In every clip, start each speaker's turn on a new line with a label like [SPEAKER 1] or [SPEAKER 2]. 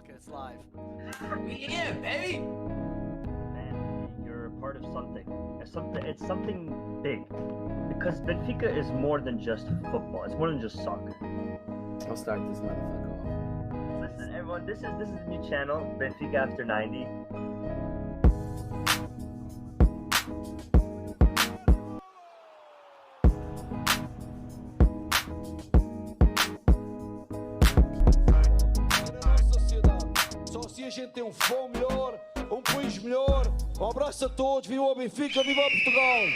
[SPEAKER 1] motherfucker. It's live.
[SPEAKER 2] Yeah, baby.
[SPEAKER 3] Man, you're a part of something. It's something big. Because Benfica is more than just football. It's more than just soccer.
[SPEAKER 4] I'll start this motherfucker off.
[SPEAKER 3] Listen, everyone. This is a new channel, Benfica After 90.
[SPEAKER 5] Só assim a gente tem um futebol melhor, um país melhor. Um abraço a todos, viva o Benfica, viva Portugal!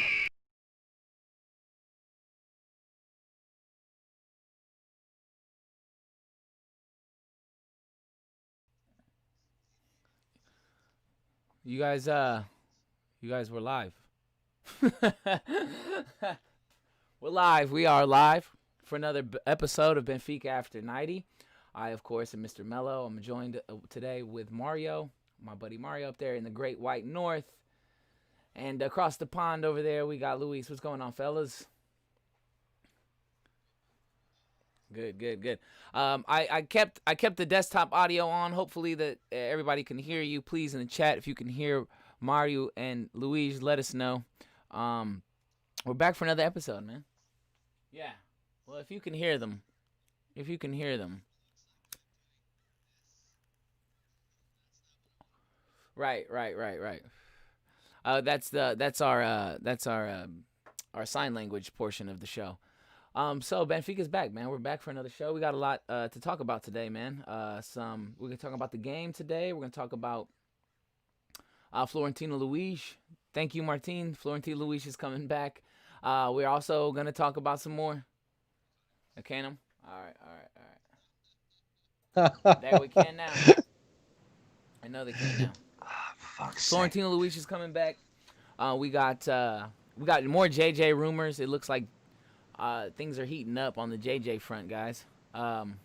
[SPEAKER 2] You guys were live. We're live. We are live for another episode of Benfica After 90. I, of course, am Mr. Mello. I'm joined today with Mario, my buddy Mario up there in the Great White North. And across the pond over there, we got Luis. What's going on, fellas? Good. I kept the desktop audio on. Hopefully that everybody can hear you. Please, in the chat, if you can hear Mario and Luis, let us know. We're back for another episode, man. Yeah. Well, if you can hear them. Right. That's our sign language portion of the show. So Benfica's back, man. We're back for another show. We got a lot to talk about today, man. We're gonna talk about the game today. We're gonna talk about Florentino Luis. Thank you, Martin. Florentino Luis is coming back. We're also gonna talk about some more. Can him? All right. There we can now. I know they can now. Florentino Luis is coming back. We got more JJ rumors. It looks like things are heating up on the JJ front, guys. And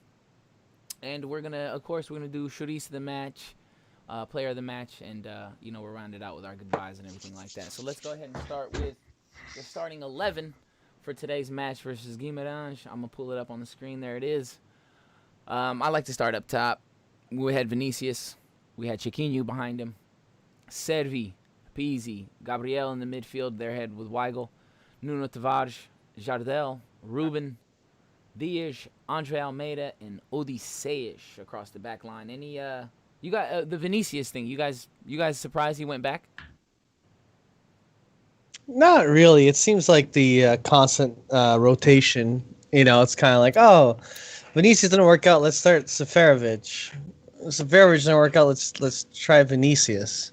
[SPEAKER 2] we're gonna do Chorizo of the match, player of the match, and we'll round it out with our goodbyes and everything like that. So let's go ahead and start with the starting 11 for today's match versus Guimarães. I'm gonna pull it up on the screen. There it is. I like to start up top. We had Vinicius. We had Chiquinho behind him. Servi, Pizzi, Gabriel in the midfield. Their head with Weigl, Nuno Tavares, Jardel, Ruben, Dias, Andre Almeida, and Odysseus across the back line. Any you got the Vinicius thing? You guys surprised he went back?
[SPEAKER 6] Not really. It seems like the constant rotation. It's kind of like, oh, Vinicius didn't work out. Let's start Seferovic. Seferovic didn't work out. Let's try Vinicius,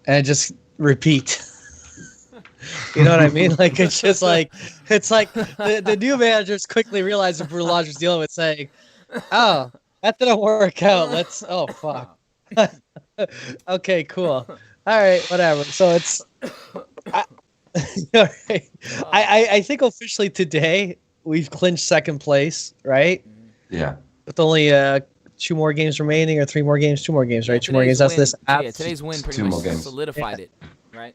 [SPEAKER 6] and just repeat. You know what I mean? Like it's like the new managers quickly realized what Brulage was dealing with, saying, "Oh, that didn't work out. Oh fuck. Okay, cool. All right, whatever." So it's. I think officially today we've clinched second place, right?
[SPEAKER 4] Yeah.
[SPEAKER 6] With only 2 more games remaining, or 3 more games, 2 more games, right? 2 more games. That's this.
[SPEAKER 2] Yeah, today's win pretty
[SPEAKER 4] Two more
[SPEAKER 2] much
[SPEAKER 4] games.
[SPEAKER 2] solidified it, right?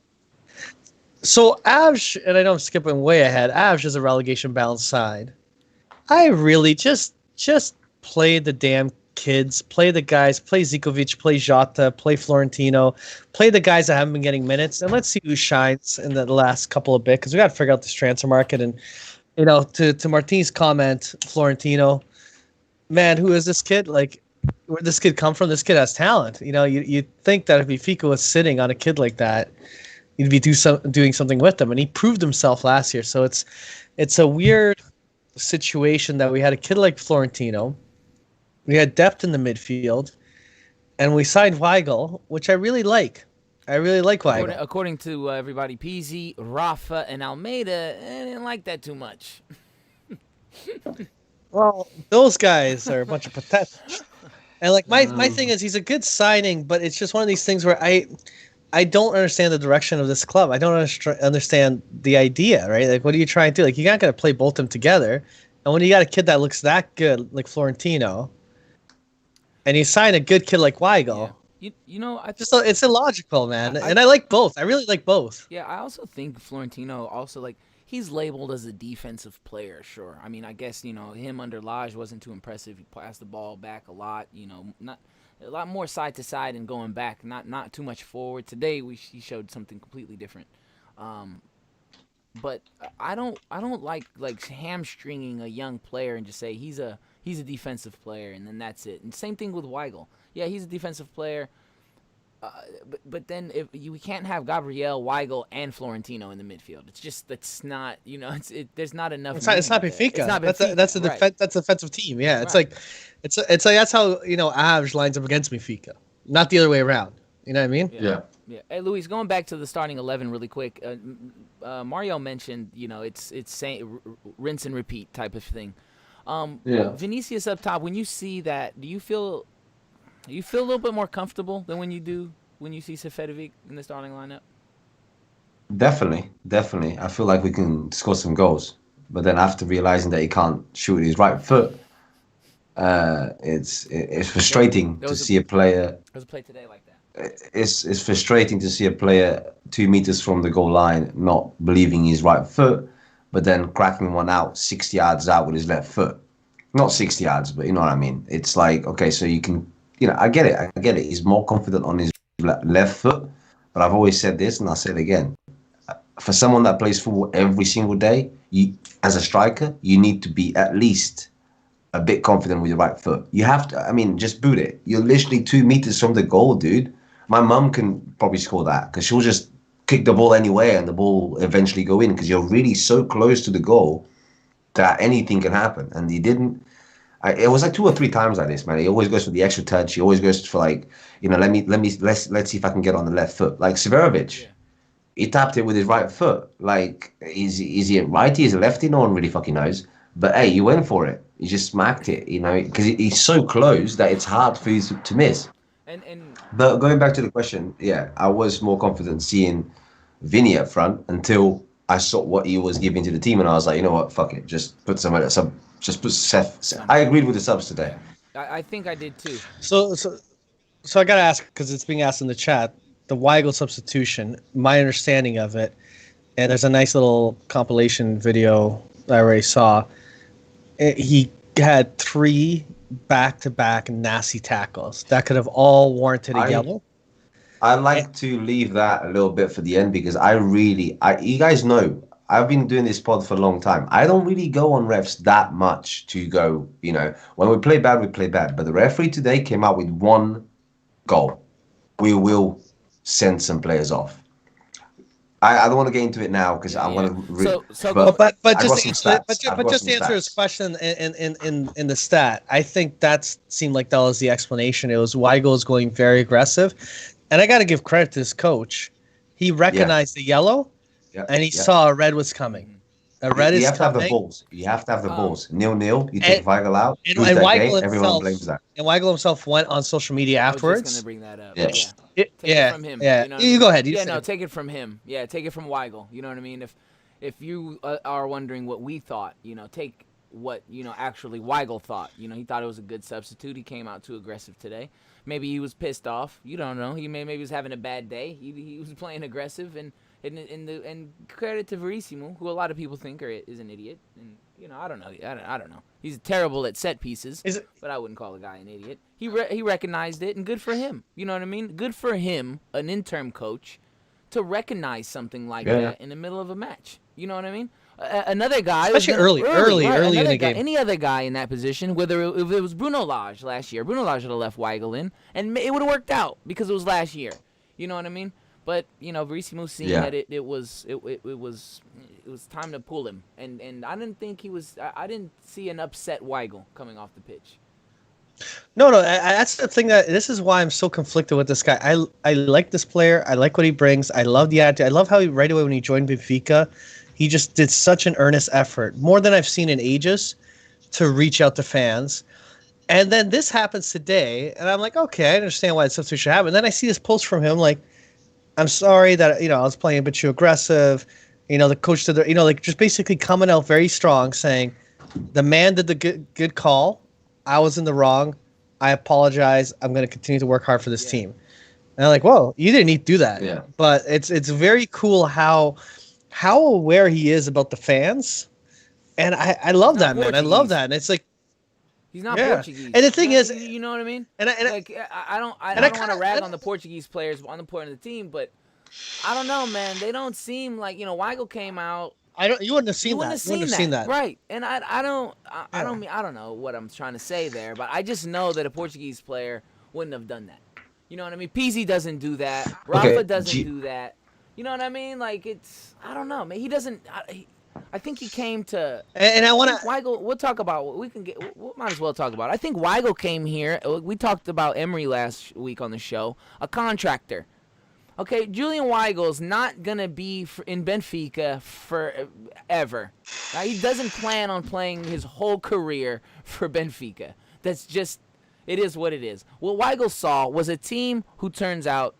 [SPEAKER 6] So Avs, and I know I'm skipping way ahead. Avs is a relegation bound side. I really just play the damn kids, play the guys, play Zikovic, play Jota, play Florentino, play the guys that haven't been getting minutes, and let's see who shines in the last couple of bit, because we got to figure out this transfer market. And to Martin's comment, Florentino, man, who is this kid? Like, where'd this kid come from? This kid has talent. You think that if Benfica was sitting on a kid like that, he'd be doing something with them, and he proved himself last year. So it's a weird situation that we had a kid like Florentino, we had depth in the midfield, and we signed Weigl, which I really like. I really like Weigl.
[SPEAKER 2] According to everybody, Pizzi, Rafa, and Almeida, I didn't like that too much.
[SPEAKER 6] Well, those guys are a bunch of pathetic. And like my thing is, he's a good signing, but it's just one of these things where I don't understand the direction of this club. I don't understand the idea, right? Like, what are you trying to do? Like, you're not going to play both of them together. And when you got a kid that looks that good, like Florentino, and you sign a good kid like Weigl, it's illogical, man. And I like both. I really like both.
[SPEAKER 2] Yeah, I also think Florentino he's labeled as a defensive player, sure. I mean, I guess, him under Lage wasn't too impressive. He passed the ball back a lot, a lot more side to side and going back, not too much forward. Today he showed something completely different. But I don't like hamstringing a young player and just say he's a defensive player and then that's it. And same thing with Weigl. Yeah, he's a defensive player. But then we can't have Gabriel, Weigl, and Florentino in the midfield. That's not there's not enough.
[SPEAKER 6] It's not Benfica.
[SPEAKER 2] It's not
[SPEAKER 6] Benfica. That's a defensive team. Yeah, it's
[SPEAKER 2] right.
[SPEAKER 6] like it's like that's how Aves lines up against Benfica, not the other way around. You know what I mean?
[SPEAKER 4] Yeah.
[SPEAKER 2] Hey, Luis, going back to the starting 11 really quick. Mario mentioned it's rinse and repeat type of thing. Vinicius up top. When you see that, do you feel a little bit more comfortable than when you see Seferovic in the starting lineup?
[SPEAKER 1] Definitely. I feel like we can score some goals, but then after realizing that he can't shoot with his right foot, it's frustrating to see a player.
[SPEAKER 2] There was a play today like that.
[SPEAKER 1] It's frustrating to see a player 2 meters from the goal line not believing his right foot, but then cracking one out 60 yards out with his left foot. Not 60 yards, but you know what I mean. It's like, okay, so you can, I get it. He's more confident on his left foot, but I've always said this, and I'll say it again. For someone that plays football every single day, as a striker, you need to be at least a bit confident with your right foot. You have to, just boot it. You're literally 2 meters from the goal, dude. My mum can probably score that because she'll just kick the ball anywhere and the ball eventually go in because you're really so close to the goal that anything can happen. And he didn't. It was like 2 or 3 times like this, man. He always goes for the extra touch. He always goes for let's see if I can get on the left foot. Like Seferovic, he tapped it with his right foot. Like, is he a righty? Is he a lefty? No one really fucking knows. But hey, he went for it. He just smacked it, because he's so close that it's hard for you to miss. But going back to the question, I was more confident seeing Vinny up front until I saw what he was giving to the team, and I was like, you know what, fuck it, just put somebody sub. Just put Seth. I agreed with the subs today.
[SPEAKER 2] I think I did too.
[SPEAKER 6] So I gotta ask because it's being asked in the chat. The Weigl substitution, my understanding of it, and there's a nice little compilation video that I already saw. He had 3 back-to-back nasty tackles that could have all warranted a yellow.
[SPEAKER 1] I like to leave that a little bit for the end because you guys know. I've been doing this pod for a long time. I don't really go on refs that much to go, when we play bad, we play bad. But the referee today came out with 1 goal. We will send some players off. I don't want to get into it now because I want to.
[SPEAKER 6] But just to answer his question in the stat, I think that seemed like that was the explanation. It was Weigl is going very aggressive, and I got to give credit to his coach. He recognized the yellow. Yeah, and he saw a red was coming. A red is coming. You have to have the balls.
[SPEAKER 1] You have to have the balls. 0-0. You take Weigl out.
[SPEAKER 6] And Weigl everyone blames that. And Weigl himself went on social media afterwards.
[SPEAKER 2] I was just going to bring that up.
[SPEAKER 6] Take it from him. Yeah. You go ahead.
[SPEAKER 2] Take it from him. Yeah, take it from Weigl. You know what I mean? If you are wondering what we thought, take what actually Weigl thought. He thought it was a good substitute. He came out too aggressive today. Maybe he was pissed off. You don't know. Maybe he was having a bad day. He was playing aggressive and credit to Verissimo, who a lot of people think is an idiot, and I don't know. I don't know. He's terrible at set pieces, but I wouldn't call the guy an idiot. He recognized it, and good for him. You know what I mean? Good for him, an interim coach, to recognize something like that in the middle of a match. You know what I mean? Another guy,
[SPEAKER 6] especially early in the game.
[SPEAKER 2] Any other guy in that position, if it was Bruno Lage last year, Bruno Lage would have left Weigl in, and it would have worked out because it was last year. You know what I mean? But Verissimo seeing that it was time to pull him, and I didn't think I didn't see an upset Weigl coming off the pitch.
[SPEAKER 6] No, that's the thing this is why I'm so conflicted with this guy. I like this player. I like what he brings. I love the attitude. I love how right away when he joined Benfica, he just did such an earnest effort, more than I've seen in ages, to reach out to fans. And then this happens today, and I'm like, okay, I understand why the substitution happened. And then I see this post from him like, I'm sorry that I was playing a bit too aggressive. The coach did just basically coming out very strong, saying the man did the good call. I was in the wrong. I apologize. I'm going to continue to work hard for this team. And I'm like, whoa, you didn't need to do that. Yeah. But it's very cool how aware he is about the fans, and I love that, man. I love that, and it's like,
[SPEAKER 2] He's not
[SPEAKER 6] Yeah.
[SPEAKER 2] Portuguese.
[SPEAKER 6] And the thing is,
[SPEAKER 2] you know what I mean?
[SPEAKER 6] and I,
[SPEAKER 2] Like I don't
[SPEAKER 6] and
[SPEAKER 2] want to rag on the Portuguese players on the point of the team, but I don't know, man. They don't seem like Weigl came out.
[SPEAKER 6] you wouldn't have seen
[SPEAKER 2] You wouldn't
[SPEAKER 6] that.
[SPEAKER 2] have
[SPEAKER 6] You wouldn't have seen that.
[SPEAKER 2] right? And I don't
[SPEAKER 6] Yeah.
[SPEAKER 2] I don't know what I'm trying to say there, but I just know that a Portuguese player wouldn't have done that. You know what I mean? Pizzi doesn't do that. Rafa doesn't do that. You know what I mean? Like I don't know, man. He doesn't. I think he came to.
[SPEAKER 6] And I want to.
[SPEAKER 2] Weigl. We'll talk about. We might as well talk about it. I think Weigl came here. We talked about Emery last week on the show. A contractor. Okay, Julian Weigel's not gonna be in Benfica forever. Now, he doesn't plan on playing his whole career for Benfica. That's just. It is what it is. What Weigl saw was a team who turns out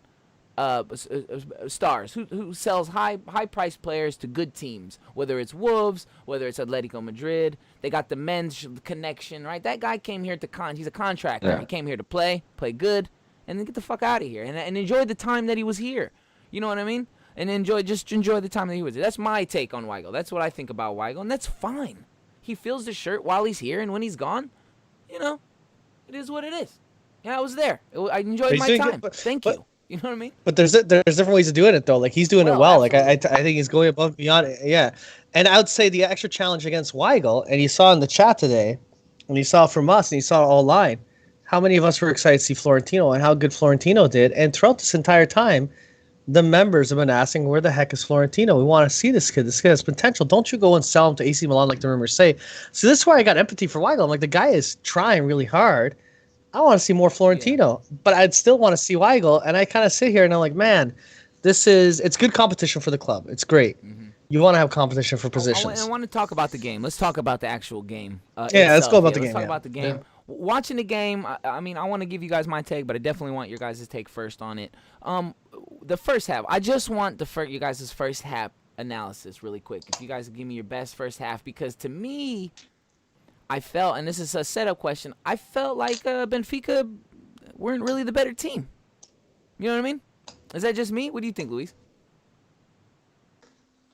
[SPEAKER 2] stars, who sells high-priced players to good teams, whether it's Wolves, whether it's Atletico Madrid. They got the men's connection, right? That guy came here he's a contractor. Yeah. He came here to play good, and then get the fuck out of here and enjoy the time that he was here. You know what I mean? And enjoy the time that he was here. That's my take on Weigl. That's what I think about Weigl, and that's fine. He feels the shirt while he's here, and when he's gone, it is what it is. Yeah, I was there. I enjoyed my time. Thank you. You know what I mean?
[SPEAKER 6] But there's different ways of doing it, though. Like, he's doing it well. Absolutely. Like, I think he's going above and beyond it. Yeah. And I would say the extra challenge against Weigl, and you saw in the chat today, and you saw from us, and you saw online, how many of us were excited to see Florentino and how good Florentino did. And throughout this entire time, the members have been asking, where the heck is Florentino? We want to see this kid. This kid has potential. Don't you go and sell him to AC Milan like the rumors say. So this is why I got empathy for Weigl. I'm like, the guy is trying really hard. I want to see more Florentino, but I'd still want to see Weigl. And I kind of sit here and I'm like, man, it's good competition for the club. It's great. Mm-hmm. You want to have competition for positions.
[SPEAKER 2] I want to talk about the game. Let's talk about the actual game.
[SPEAKER 6] Let's go about the game.
[SPEAKER 2] Let's talk about the game. Yeah. Watching the game, I mean, I want to give you guys my take, but I definitely want your guys' take first on it. The first half, I just want you guys' first half analysis really quick. If you guys give me your best first half, because to me, I felt, and this is a setup question, I felt like Benfica weren't really the better team. You know what I mean? Is that just me? What do you think, Luis?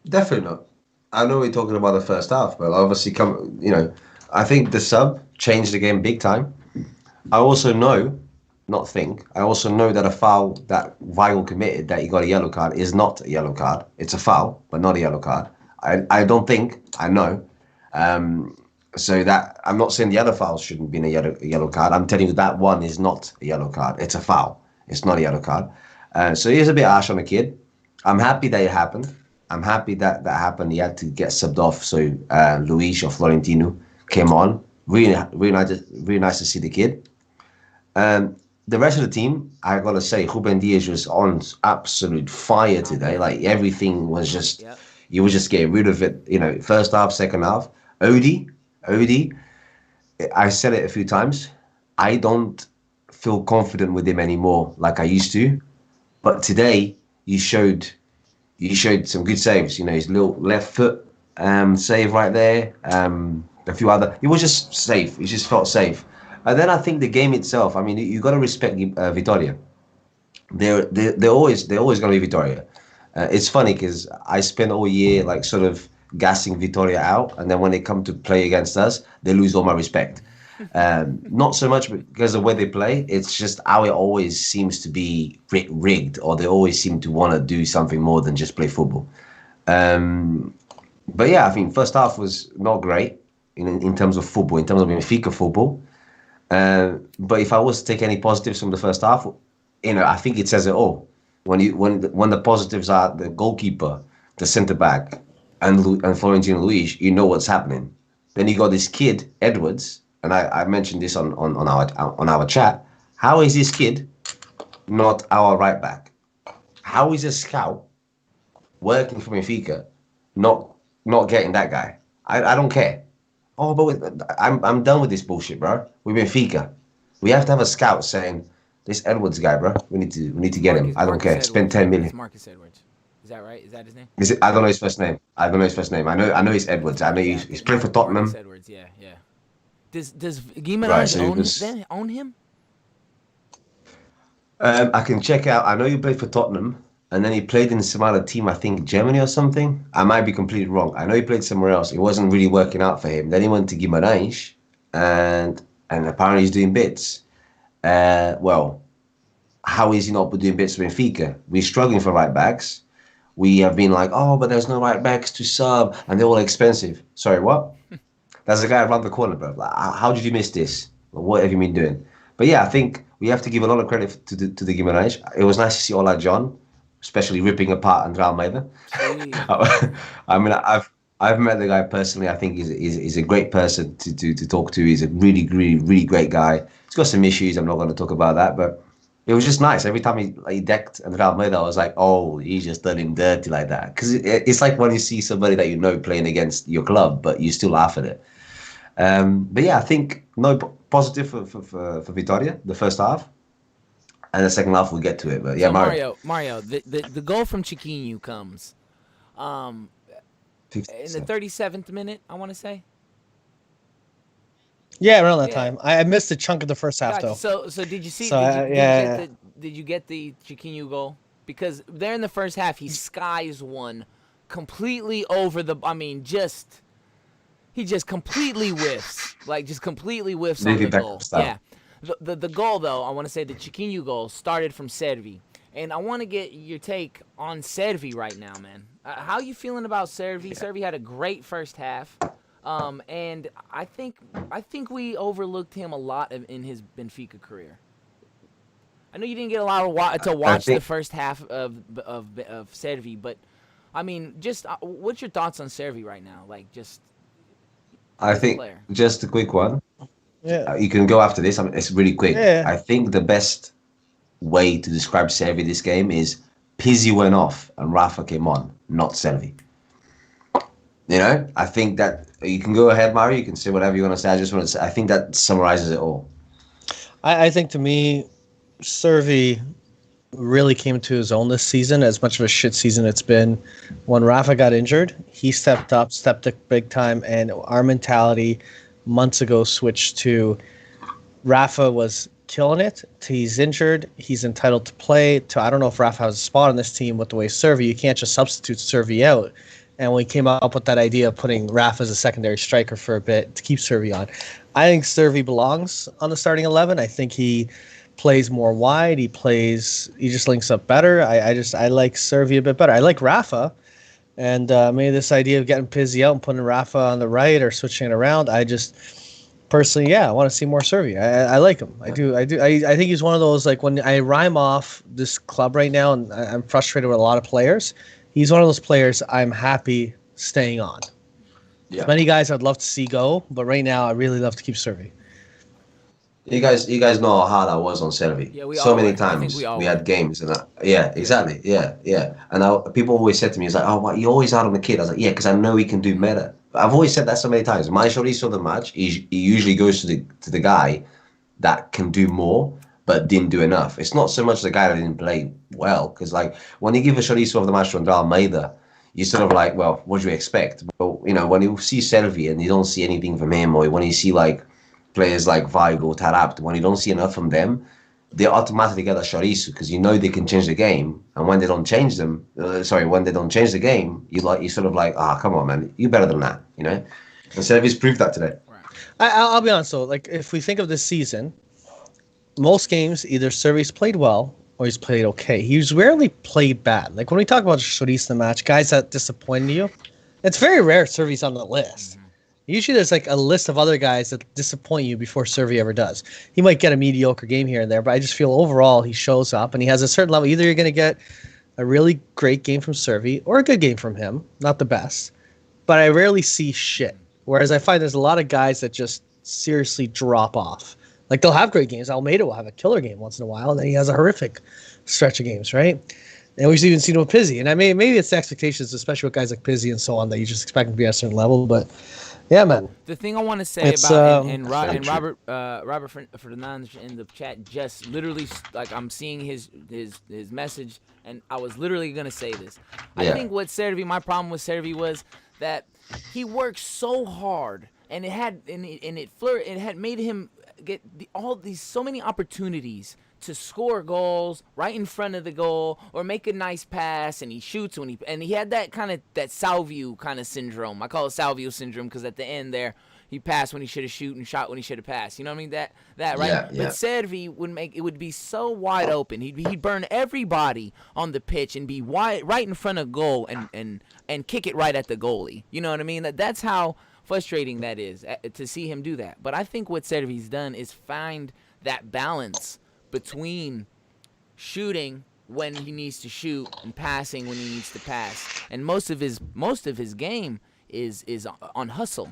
[SPEAKER 1] Definitely not. I know we're talking about the first half, but obviously, I think the sub changed the game big time. I also know that a foul that Weigl committed, that he got a yellow card, is not a yellow card. It's a foul, but not a yellow card. I know. So that I'm not saying the other fouls shouldn't be in a yellow card. I'm telling you that one is not a yellow card. It's a foul. It's not a yellow card. So he is a bit harsh on the kid. I'm happy that it happened. I'm happy that happened. He had to get subbed off. So Luis or Florentino came on. Really nice to see the kid. The rest of the team, I gotta say, Ruben Dias was on absolute fire today. Like, everything was just, you were just getting rid of it. First half, second half. Odie, I said it a few times. I don't feel confident with him anymore like I used to. But today, you showed some good saves. His little left foot save right there. A few other. He was just safe. He just felt safe. And then I think the game itself. I mean, you got to respect VITORIA. They're always going to be VITORIA. It's funny because I spent all year like sort of gassing VITORIA out, and then when they come to play against us, they lose all my respect. Not so much because of the way they play, it's just how it always seems to be rigged, or they always seem to want to do something more than just play football. But yeah, I think first half was not great in terms of football, in terms of Benfica football. But if I was to take any positives from the first half, I think it says it all. When the positives are the goalkeeper, the centre back, and Florentino Luis, you know what's happening. Then you got this kid Edwards, and I mentioned this on our chat. How is this kid not our right back? How is a scout working for Benfica not getting that guy? I don't care. Oh, but I'm done with this bullshit, bro. We're Benfica. We have to have a scout saying, this Edwards guy, bro, we need to get him. I don't care. Spend 10 million.
[SPEAKER 2] It's Marcus Edwards. Is that right? Is that his name?
[SPEAKER 1] I don't know his first name. I know he's Edwards. I know he's playing for Tottenham.
[SPEAKER 2] Marcus Edwards, yeah. Does Guimaraes own him?
[SPEAKER 1] I can check out. I know he played for Tottenham, and then he played in some other team, I think Germany or something. I might be completely wrong. I know he played somewhere else. It wasn't really working out for him. Then he went to Guimaraes, and and apparently he's doing bits. Well, how is he not doing bits for Benfica? We're struggling for right backs. We have been like, oh, but there's no right backs to sub, and they're all expensive. Sorry, what? That's the guy around the corner, bro. Like, how did you miss this? What have you been doing? But yeah, I think we have to give a lot of credit to the Guimarães. It was nice to see Ola John, especially ripping apart André Almeida. I mean, I've met the guy personally. I think he's a great person to talk to. He's a really great guy. He's got some issues. I'm not going to talk about that, but it was just nice. Every time he decked André Almeida, I was like, oh, he's just done him dirty like that. Because it's like when you see somebody that you know playing against your club, but you still laugh at it. But yeah, I think positive for Vitória, the first half. And the second half, we'll get to it. But yeah,
[SPEAKER 2] so Mario, the goal from Chiquinho comes in the 37th minute, I want to say.
[SPEAKER 6] Yeah, around that time. I missed a chunk of the first half, though.
[SPEAKER 2] So did you see? Did you get the Chiquinho goal? Because there in the first half, he skies one completely over the. I mean, he just completely whiffs, just completely whiffs on the goal. Yeah, the goal though, I want to say the Chiquinho goal started from Servi, and I want to get your take on Servi right now, man. How you feeling about Servi? Servi had a great first half. And I think we overlooked him a lot in his Benfica career. I know you didn't get a lot to watch the first half of Servi, but I mean, just what's your thoughts on Servi right now?
[SPEAKER 1] I think just a quick one. Yeah, you can go after this. I mean, it's really quick. Yeah. I think the best way to describe Servi this game is Pizzi went off and Rafa came on, not Servi. You know, I think that you can go ahead, Mario. You can say whatever you want to say. I just want to say, I think that summarizes it all.
[SPEAKER 6] I think to me, Servi really came to his own this season. As much of a shit season it's been, when Rafa got injured, he stepped up big time, and our mentality months ago switched to Rafa was killing it. He's injured. He's entitled to play. I don't know if Rafa has a spot on this team with the way Servi. You can't just substitute Servi out. And we came up with that idea of putting Rafa as a secondary striker for a bit to keep Servi on. I think Servi belongs on the starting 11. I think he plays more wide. He just links up better. I like Servi a bit better. I like Rafa. And maybe this idea of getting Pizzi out and putting Rafa on the right or switching it around, I just personally, I want to see more Servi. I like him. I do. I think he's one of those, like, when I rhyme off this club right now and I'm frustrated with a lot of players, he's one of those players I'm happy staying on. Yeah. Many guys I'd love to see go, but right now I really love to keep Servi.
[SPEAKER 1] You guys know how hard I was on Servi. Yeah, many times we had games, and exactly, yeah. And people always said to me, "It's like, oh, what, you're always hard on the kid." I was like, "Yeah, because I know he can do better." But I've always said that so many times. My chorizo of the match, he usually goes to the guy that can do more but didn't do enough. It's not so much the guy that didn't play well, because like when you give a chorizo of the match to André Almeida, you're sort of like, well, what do you expect? But you know, when you see Servi and you don't see anything from him, or when you see like players like Vigo or Tarabt, when you don't see enough from them, they automatically get a chorizo because you know they can change the game. And when they don't change them, when they don't change the game, you sort of like, come on, man, you're better than that, you know. And Servi's proved that today.
[SPEAKER 6] I'll be honest though, like if we think of this season, most games either Servi's played well or he's played okay. He's rarely played bad. Like when we talk about chorizo in the match, guys that disappointed you, it's very rare Servi's on the list. Mm-hmm. Usually there's like a list of other guys that disappoint you before Servi ever does. He might get a mediocre game here and there, but I just feel overall he shows up and he has a certain level. Either you're going to get a really great game from Servi or a good game from him, not the best. But I rarely see shit. Whereas I find there's a lot of guys that just seriously drop off. Like they'll have great games. Almeida will have a killer game once in a while, and then he has a horrific stretch of games, right? And we've even seen it with Pizzi. And maybe it's the expectations, especially with guys like Pizzi and so on, that you just expect him to be at a certain level, but yeah, man.
[SPEAKER 2] The thing I want to say about Robert Fernandez in the chat just literally, like, I'm seeing his message, and I was literally gonna say this. Yeah. I think my problem with Servi was that he worked so hard, and it had made him get so many opportunities to score goals right in front of the goal or make a nice pass, and he shoots and he had that kind of that Salvio kind of syndrome. I call it Salvio syndrome because at the end there He passed when he should have shoot and shot when he should have passed. You know what I mean? That right?
[SPEAKER 1] Yeah, yeah.
[SPEAKER 2] But Servi would be so wide open. He'd burn everybody on the pitch and be right in front of goal and kick it right at the goalie. You know what I mean? That's how frustrating that is to see him do that. But I think what Servi's done is find that balance between shooting when he needs to shoot and passing when he needs to pass. And most of his game is on hustle.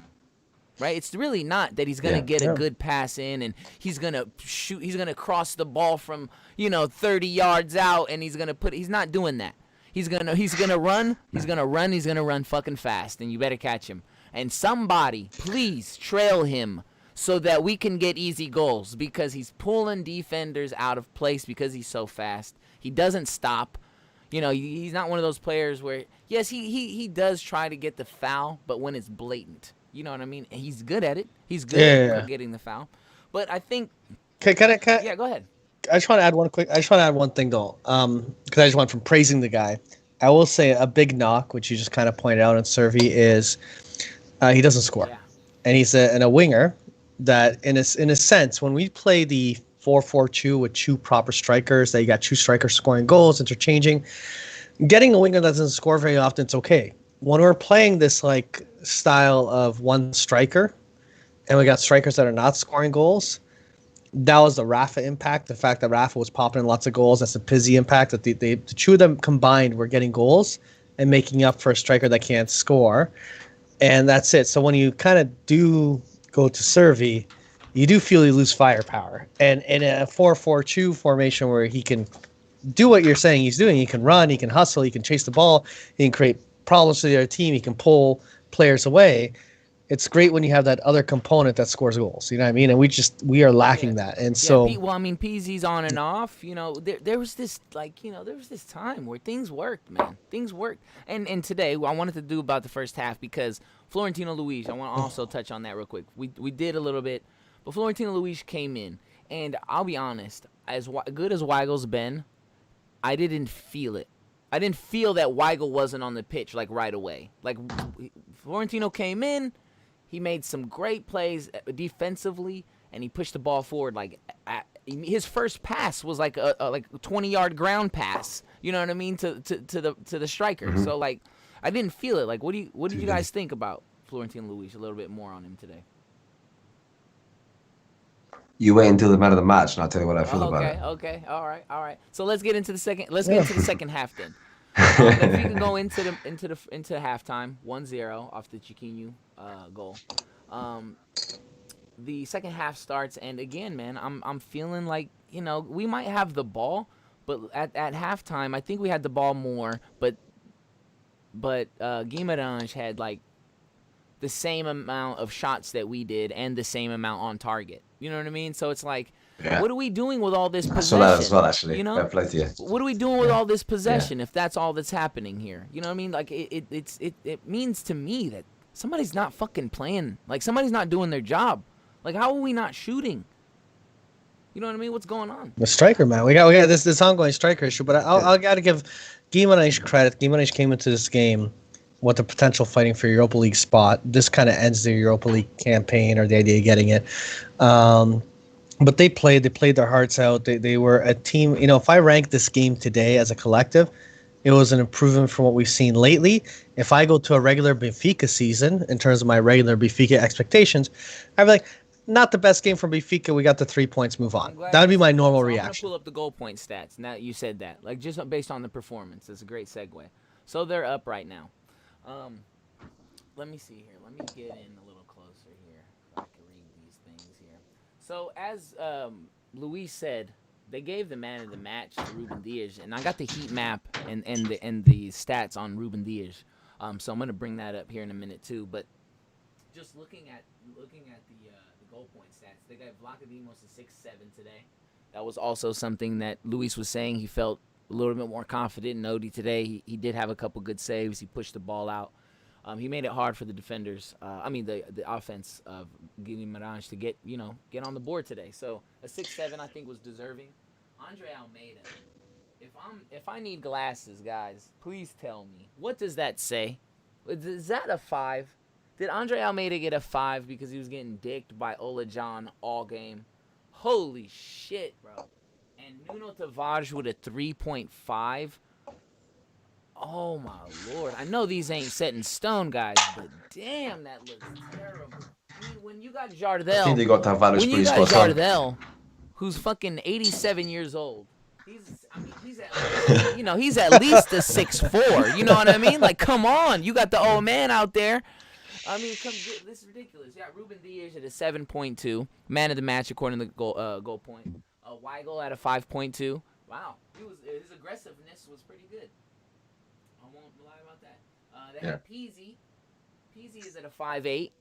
[SPEAKER 2] Right? It's really not that he's going to get a good pass in and he's going to shoot, he's going to cross the ball from, 30 yards out and he's not doing that. He's going to run fucking fast and you better catch him. And somebody please trail him so that we can get easy goals because he's pulling defenders out of place because he's so fast. He doesn't stop. He's not one of those players where, yes, he does try to get the foul, but when it's blatant. You know what I mean? And he's good at it. He's good at getting the foul. But I think... Yeah, go ahead.
[SPEAKER 6] I just want to add one thing, though. Because I just went from praising the guy. I will say a big knock, which you just kind of pointed out on Servi, is he doesn't score. Yeah. And he's a winger that, in a sense, when we play the 4-4-2 with two proper strikers, that you got two strikers scoring goals, interchanging, getting a winger that doesn't score very often, it's okay. When we're playing this style of one striker, and we got strikers that are not scoring goals, that was the Rafa impact. The fact that Rafa was popping in lots of goals, that's the Pizzi impact. That the two of them combined were getting goals and making up for a striker that can't score, and that's it. So when you kind of do go to Servi, you do feel you lose firepower. And in a 4-4-2 formation where he can do what you're saying he's doing, he can run, he can hustle, he can chase the ball, he can create problems for the other team, he can pull players away. It's great when you have that other component that scores goals. You know what I mean? And we are lacking that. And so,
[SPEAKER 2] Pizzi's on and off. There was this time where things worked, man. Things worked. And today I wanted to do about the first half because Florentino Luis. I want to also touch on that real quick. We did a little bit, but Florentino Luis came in, and I'll be honest, as good as Weigel's been, I didn't feel it. I didn't feel that Weigel wasn't on the pitch right away. Florentino came in, he made some great plays defensively, and he pushed the ball forward. His first pass was a 20-yard ground pass. You know what I mean, to the striker. Mm-hmm. So I didn't feel it. What did you guys think about Florentino Luis? A little bit more on him today.
[SPEAKER 1] You wait until the man of the match, and I'll tell you what I feel about it.
[SPEAKER 2] Okay, all right. So let's get into the second. Let's get into the second half then. If you can go into halftime, 1-0 off the Chiquinho goal. The second half starts, and again, man, I'm feeling like we might have the ball, but at halftime, I think we had the ball more, but Guimarães had the same amount of shots that we did and the same amount on target. You know what I mean? So it's what are we doing with all this possession?
[SPEAKER 1] I saw that as well, actually.
[SPEAKER 2] What are we doing with all this possession if that's all that's happening here? You know what I mean? It means to me that somebody's not fucking playing. Somebody's not doing their job. How are we not shooting? You know what I mean? What's going on?
[SPEAKER 6] The striker, man. We got this ongoing striker issue, but I got to give Guimarães credit. Guimarães came into this game with the potential fighting for Europa League spot. This kind of ends their Europa League campaign or the idea of getting it. But they played their hearts out. They were a team. If I rank this game today as a collective, it was an improvement from what we've seen lately. If I go to a regular Benfica season, in terms of my regular Benfica expectations, I'd be like, not the best game from Benfica. We got the 3 points, move on. That would be my normal reaction. I'm going
[SPEAKER 2] to pull up the goal point stats. Now that you said that. Just based on the performance. It's a great segue. So they're up right now. Let me see here. Let me get in a little closer here so I can read these things here. So as Luis said, they gave the man of the match to Ruben Dias, and I got the heat map and the stats on Ruben Dias. So I'm gonna bring that up here in a minute too. But just looking at the goal point stats, they got Vlachodimos a 6-7 today. That was also something that Luis was saying. He felt a little bit more confident in Odie today. He did have a couple good saves. He pushed the ball out. He made it hard for the defenders. The offense of Guimarães to get on the board today. So a 6-7 I think was deserving. Andre Almeida. If I need glasses, guys, please tell me. What does that say? Is that a 5? Did Andre Almeida get a 5 because he was getting dicked by Ola John all game? Holy shit, bro. And Nuno Tavares with a 3.5. Oh, my Lord. I know these ain't set in stone, guys, but damn, that looks terrible. I mean, when you got Jardel,
[SPEAKER 1] I think they got Tavares
[SPEAKER 2] when you
[SPEAKER 1] pretty
[SPEAKER 2] got
[SPEAKER 1] spot on.
[SPEAKER 2] Jardel, who's fucking 87 years old, he's at least a 6'4". You know what I mean? Like, come on. You got the old man out there. I mean, this is ridiculous. Yeah, Ruben Diaz at a 7.2, man of the match according to the goal point. Weigl at a 5.2. Wow, his aggressiveness was pretty good. I won't lie about that. They had Peasy. Peasy is at a 5.8.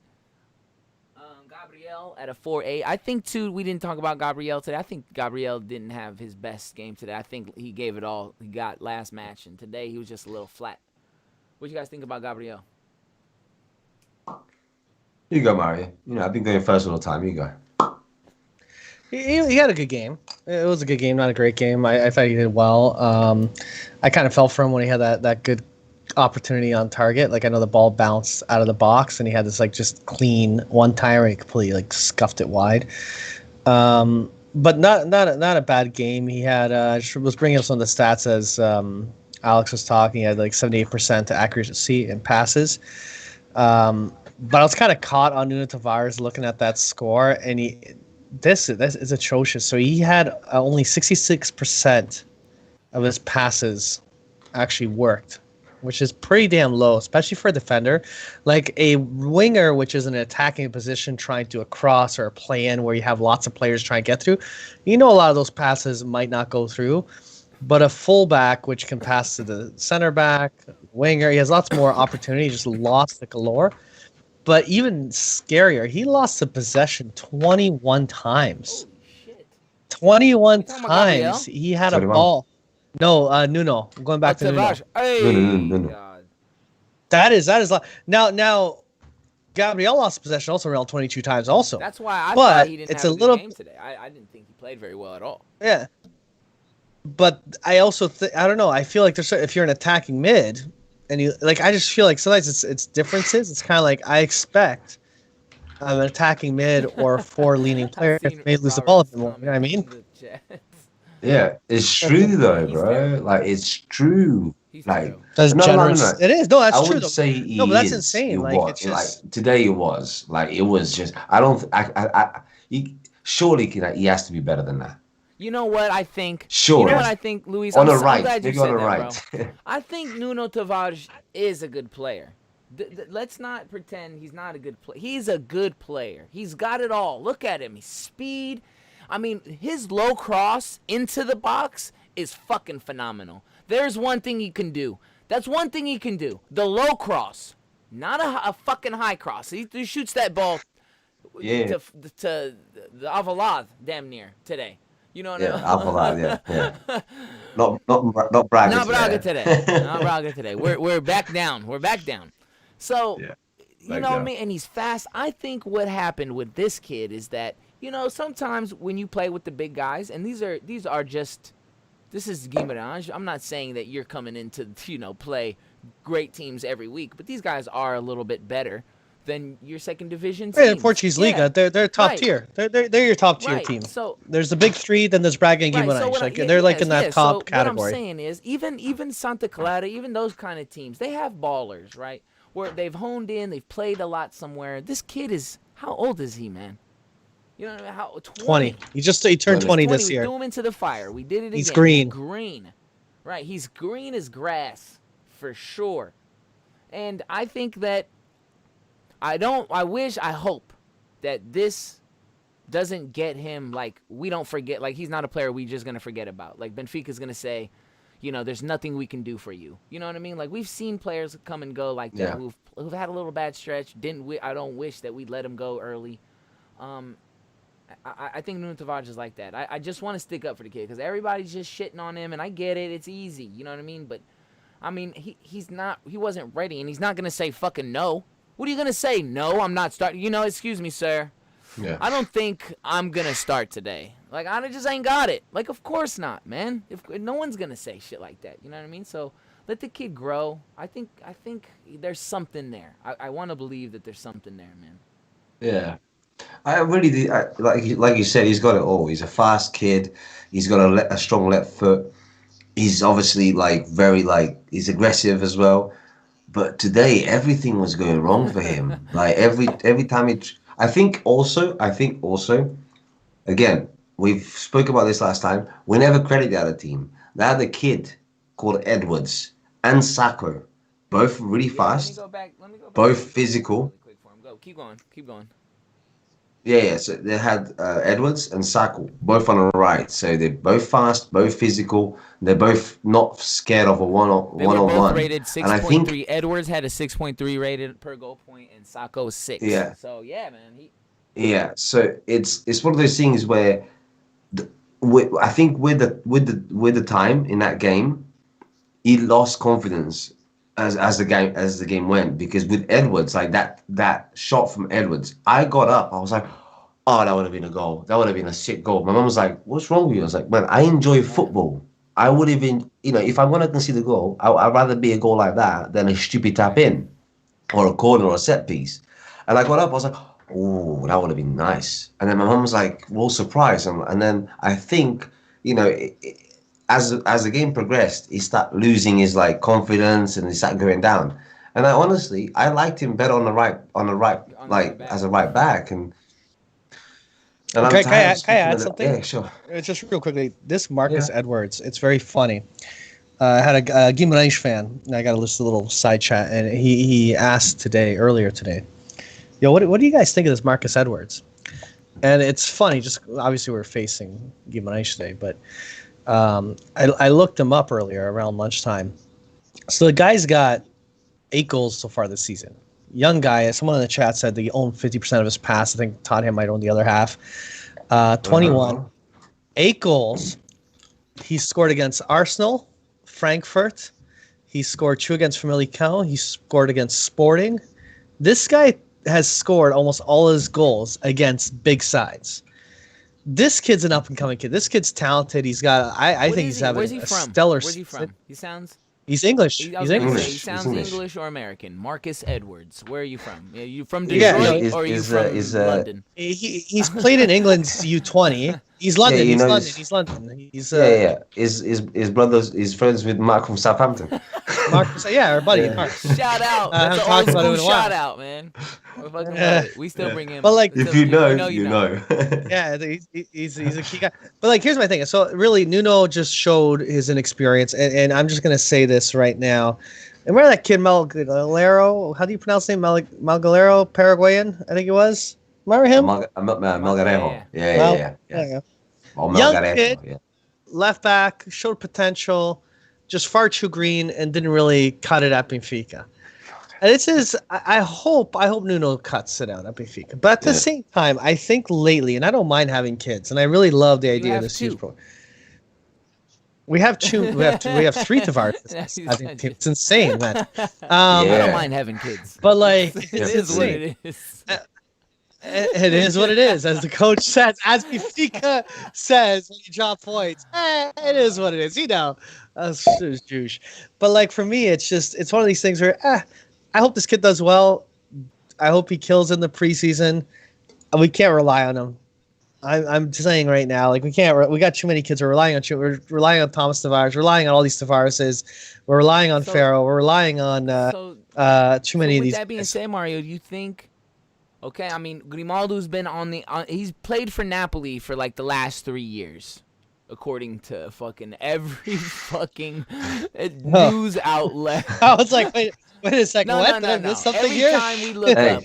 [SPEAKER 2] Gabriel at a 4.8. I think too. We didn't talk about Gabriel today. I think Gabriel didn't have his best game today. I think he gave it all he got last match, and today he was just a little flat. What do you guys think about Gabriel?
[SPEAKER 1] You go, Mario. I've been going first all the time. You go.
[SPEAKER 6] He had a good game. It was a good game, not a great game. I thought he did well. I kind of fell for him when he had that good opportunity on target. Like, I know the ball bounced out of the box, and he had this like just clean one time where he completely like scuffed it wide. But not a bad game. He had was bringing up some of the stats as Alex was talking. He had like 78% accuracy in passes. But I was kind of caught on Nuno Tavares looking at that score, and this is atrocious. So he had only 66% of his passes actually worked, which is pretty damn low, especially for a defender. Like a winger, which is an attacking position trying to do a cross or a play in where you have lots of players trying to get through, a lot of those passes might not go through. But a fullback, which can pass to the center back, winger, he has lots more opportunity. He just lost the galore. But even scarier, he lost the possession 21 times.
[SPEAKER 2] Holy shit.
[SPEAKER 6] 21 times he had
[SPEAKER 1] 21.
[SPEAKER 6] a ball. No, Nuno. I'm going back to Nuno.
[SPEAKER 2] Hey,
[SPEAKER 1] No.
[SPEAKER 2] God.
[SPEAKER 6] That is now. Gabriel lost possession also around 22 times also.
[SPEAKER 2] That's why I
[SPEAKER 6] But
[SPEAKER 2] thought he didn't
[SPEAKER 6] it's
[SPEAKER 2] have
[SPEAKER 6] a
[SPEAKER 2] a good
[SPEAKER 6] little-
[SPEAKER 2] game today. I didn't think he played very well at all.
[SPEAKER 6] Yeah. But I also I don't know. I feel like if you're an attacking mid, and you like, I just feel like sometimes it's differences. It's kind of like I expect an attacking mid or four leaning player may lose the ball a bit more. You know what I mean?
[SPEAKER 1] Yeah, it's true though, bro. Like, it's true.
[SPEAKER 2] He's
[SPEAKER 1] Like,
[SPEAKER 2] true.
[SPEAKER 6] That's
[SPEAKER 1] no.
[SPEAKER 6] generous. It is. No, that's
[SPEAKER 1] I
[SPEAKER 6] true.
[SPEAKER 1] wouldn't
[SPEAKER 6] Though.
[SPEAKER 1] say he
[SPEAKER 6] No, but that's
[SPEAKER 1] is.
[SPEAKER 6] insane.
[SPEAKER 1] It
[SPEAKER 6] Like,
[SPEAKER 1] was.
[SPEAKER 6] it's just
[SPEAKER 1] Like, today it was. Like, it was just. I don't. Surely he has to be better than that.
[SPEAKER 2] You know what I think?
[SPEAKER 1] Sure.
[SPEAKER 2] You know what I think, Luis?
[SPEAKER 1] On
[SPEAKER 2] I'm
[SPEAKER 1] the
[SPEAKER 2] so
[SPEAKER 1] right,
[SPEAKER 2] glad you
[SPEAKER 1] maybe
[SPEAKER 2] said
[SPEAKER 1] on the
[SPEAKER 2] that,
[SPEAKER 1] right.
[SPEAKER 2] bro. I think Nuno Tavares is a good player. Let's not pretend he's not a good player. He's a good player. He's got it all. Look at him. He's speed. I mean, his low cross into the box is fucking phenomenal. There's one thing he can do. That's one thing he can do. The low cross. Not a fucking high cross. He shoots that ball to the Avalad damn near today. You know what I mean?
[SPEAKER 1] Alphalad, yeah. Not Braga.
[SPEAKER 2] Not Braga today. Not Braga today. We're back down. We're back down. So,
[SPEAKER 1] Yeah,
[SPEAKER 2] you know what I mean? And he's fast. I think what happened with this kid is that, sometimes when you play with the big guys, and these are just, this is Guimarães. I'm not saying that you're coming in to, play great teams every week, but these guys are a little bit better than your second division teams.
[SPEAKER 6] Yeah, the Portuguese Liga, they're top tier. They're your top tier team.
[SPEAKER 2] So
[SPEAKER 6] there's the big three, then there's Braga and Guimarães. They're like in that top category.
[SPEAKER 2] What I'm saying is, even Santa Clara, even those kind of teams, they have ballers, right? Where they've honed in, they've played a lot somewhere. This kid is, how old is he, man? You know how
[SPEAKER 6] 20. He turned 20 this year.
[SPEAKER 2] We threw him into the fire. We did it again.
[SPEAKER 6] He's green.
[SPEAKER 2] Green. Right, he's green as grass, for sure. And I think that I hope that this doesn't get him, like, we don't forget, like, he's not a player we just going to forget about. Like, Benfica's going to say, there's nothing we can do for you. You know what I mean? Like, we've seen players come and go like that who've had a little bad stretch. I don't wish that we'd let him go early. I think Nuno Tavares is like that. I just want to stick up for the kid because everybody's just shitting on him, and I get it. It's easy. You know what I mean? But, I mean, he wasn't ready, and he's not going to say fucking no. What are you going to say? No, I'm not starting. Excuse me, sir.
[SPEAKER 1] Yeah.
[SPEAKER 2] I don't think I'm going to start today. Like, I just ain't got it. Like, of course not, man. If no one's going to say shit like that. You know what I mean? So let the kid grow. I think there's something there. I want to believe that there's something there, man.
[SPEAKER 1] Yeah. I really do. Like you said, he's got it all. He's a fast kid. He's got a strong left foot. He's obviously like very like he's aggressive as well. But today everything was going wrong for him. Like every time I think also again we've spoke about this last time. We never credit the other team. They had a kid called Edwards and Sacco, both really fast,
[SPEAKER 2] Let me go back
[SPEAKER 1] both
[SPEAKER 2] really
[SPEAKER 1] physical.
[SPEAKER 2] quick for him. Go. Keep going. Keep going.
[SPEAKER 1] Yeah. So they had Edwards and Sacco, both on the right. So they're both fast, both physical. They're both not scared of a
[SPEAKER 2] They were
[SPEAKER 1] one on
[SPEAKER 2] both
[SPEAKER 1] one.
[SPEAKER 2] rated
[SPEAKER 1] And I think
[SPEAKER 2] 6.3. Edwards had a 6.3 rated per goal point, and Sacco 6.
[SPEAKER 1] yeah,
[SPEAKER 2] So yeah, man.
[SPEAKER 1] yeah. So it's one of those things where I think with the time in that game, he lost confidence as the game went because with Edwards like that shot from Edwards, I got up. I was like, oh, that would have been a goal. That would have been a sick goal. My mum was like, what's wrong with you? I was like, man, I enjoy football. I would even, if I'm gonna concede a goal, I'd rather be a goal like that than a stupid tap in or a corner or a set piece. And I got up. I was like, oh, that would have been nice. And then my mum was like, well, surprised. And then I think, as the game progressed, he started losing his like confidence and he started going down. And I liked him better on the right like
[SPEAKER 2] back.
[SPEAKER 1] as a right back. And I'm
[SPEAKER 6] Can
[SPEAKER 1] tired of
[SPEAKER 6] I
[SPEAKER 1] speaking
[SPEAKER 6] add
[SPEAKER 1] of
[SPEAKER 6] something?
[SPEAKER 1] Yeah, sure.
[SPEAKER 6] Just real quickly, this Marcus Edwards, it's very funny. I had a Guimarães fan, and I got a little side chat, and he asked earlier today, yo, what do you guys think of this Marcus Edwards? And it's funny, just obviously we're facing Guimarães today, but I looked him up earlier around lunchtime. So the guy's got 8 goals so far this season. Young guy. Someone in the chat said that he owned 50% of his pass. I think Tottenham might own the other half. 21, 8 goals. He scored against Arsenal, Frankfurt. He scored 2 against Famalicão. He scored against Sporting. This guy has scored almost all his goals against big sides. This kid's an up-and-coming kid. This kid's talented. He's got. I think he's having a stellar.
[SPEAKER 2] Where's he from? He sounds.
[SPEAKER 6] He's English.
[SPEAKER 2] He's
[SPEAKER 6] English.
[SPEAKER 2] He sounds English or American. Marcus Edwards. Where are you from? Are you from
[SPEAKER 6] Yeah,
[SPEAKER 2] Detroit or are you from London?
[SPEAKER 6] He's played in England's U20. He's London. He's London. He's
[SPEAKER 1] His brother's. He's friends with Mark from Southampton.
[SPEAKER 6] Mark, our buddy. Mark.
[SPEAKER 2] Shout out. That's an old school shout out, man. We still bring him.
[SPEAKER 6] But like,
[SPEAKER 1] if you know, you know.
[SPEAKER 6] Yeah, he's a key guy. But like, here's my thing. So really, Nuno just showed his inexperience, and I'm just gonna say this right now. And remember that kid Malgalero? How do you pronounce his name? Malgalero, Paraguayan, I think it was. Remember him?
[SPEAKER 1] Malgarejo. Yeah. Oh,
[SPEAKER 6] young kid, left back, showed potential, just far too green, and didn't really cut it at Benfica. And it says, I hope Nuno cuts it out at Benfica. But at the same time, I think lately, and I don't mind having kids, and I really love the idea of this youth program. We have 3 Tavares. It's insane, man.
[SPEAKER 2] I don't mind having kids.
[SPEAKER 6] But like,
[SPEAKER 2] it is what it is.
[SPEAKER 6] It is what it is, as the coach says, as Benfica says when you drop points. It is what it is, That's Jewish. But like for me, it's one of these things where I hope this kid does well. I hope he kills in the preseason. We can't rely on him. I'm saying right now, like we can't. We got too many kids. We're relying on Thomas Tavares. We're relying on all these Tavareses. We're relying on Farrell. We're relying on too many of these.
[SPEAKER 2] With that being said, Mario, do you think? Okay, I mean, Grimaldo's been he's played for Napoli for like the last 3 years, according to fucking every fucking news outlet.
[SPEAKER 6] I was like, wait a second.
[SPEAKER 2] No.
[SPEAKER 6] Something
[SPEAKER 2] every
[SPEAKER 6] here?
[SPEAKER 2] time we look up,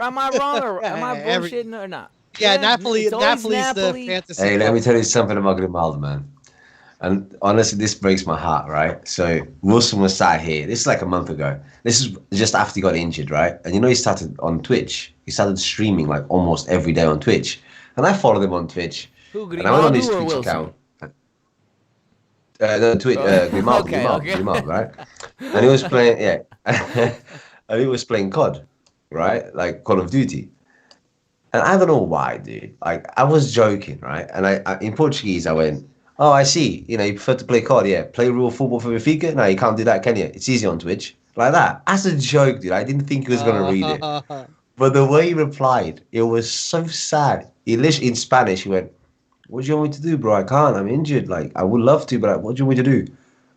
[SPEAKER 2] am I wrong or am I bullshitting or not?
[SPEAKER 6] Yeah, Napoli's
[SPEAKER 2] Napoli.
[SPEAKER 6] the fantasy.
[SPEAKER 1] Hey, let me tell you something about Grimaldo, man. And honestly, this breaks my heart, right? So Wilson was sat here. This is like a month ago. This is just after he got injured, right? And he started on Twitch. He started streaming like almost every day on Twitch. And I followed him on Twitch.
[SPEAKER 2] Who,
[SPEAKER 1] and I went on his
[SPEAKER 2] Grimaldo or
[SPEAKER 1] Twitch
[SPEAKER 2] Wilson?
[SPEAKER 1] account. No, Twitch, Grimaldo, right? And he was playing, and he was playing COD, right? Like Call of Duty. And I don't know why, dude. Like, I was joking, right? And I in Portuguese, I went, Oh, I see. You know, you prefer to play COD, yeah. Play real football for Benfica? No, you can't do that, can you? It's easy on Twitch. Like that. As a joke, dude. I didn't think he was gonna read it. But the way he replied, it was so sad. He literally in Spanish, he went, "What do you want me to do, bro? I can't. I'm injured. Like, I would love to, but what do you want me to do?"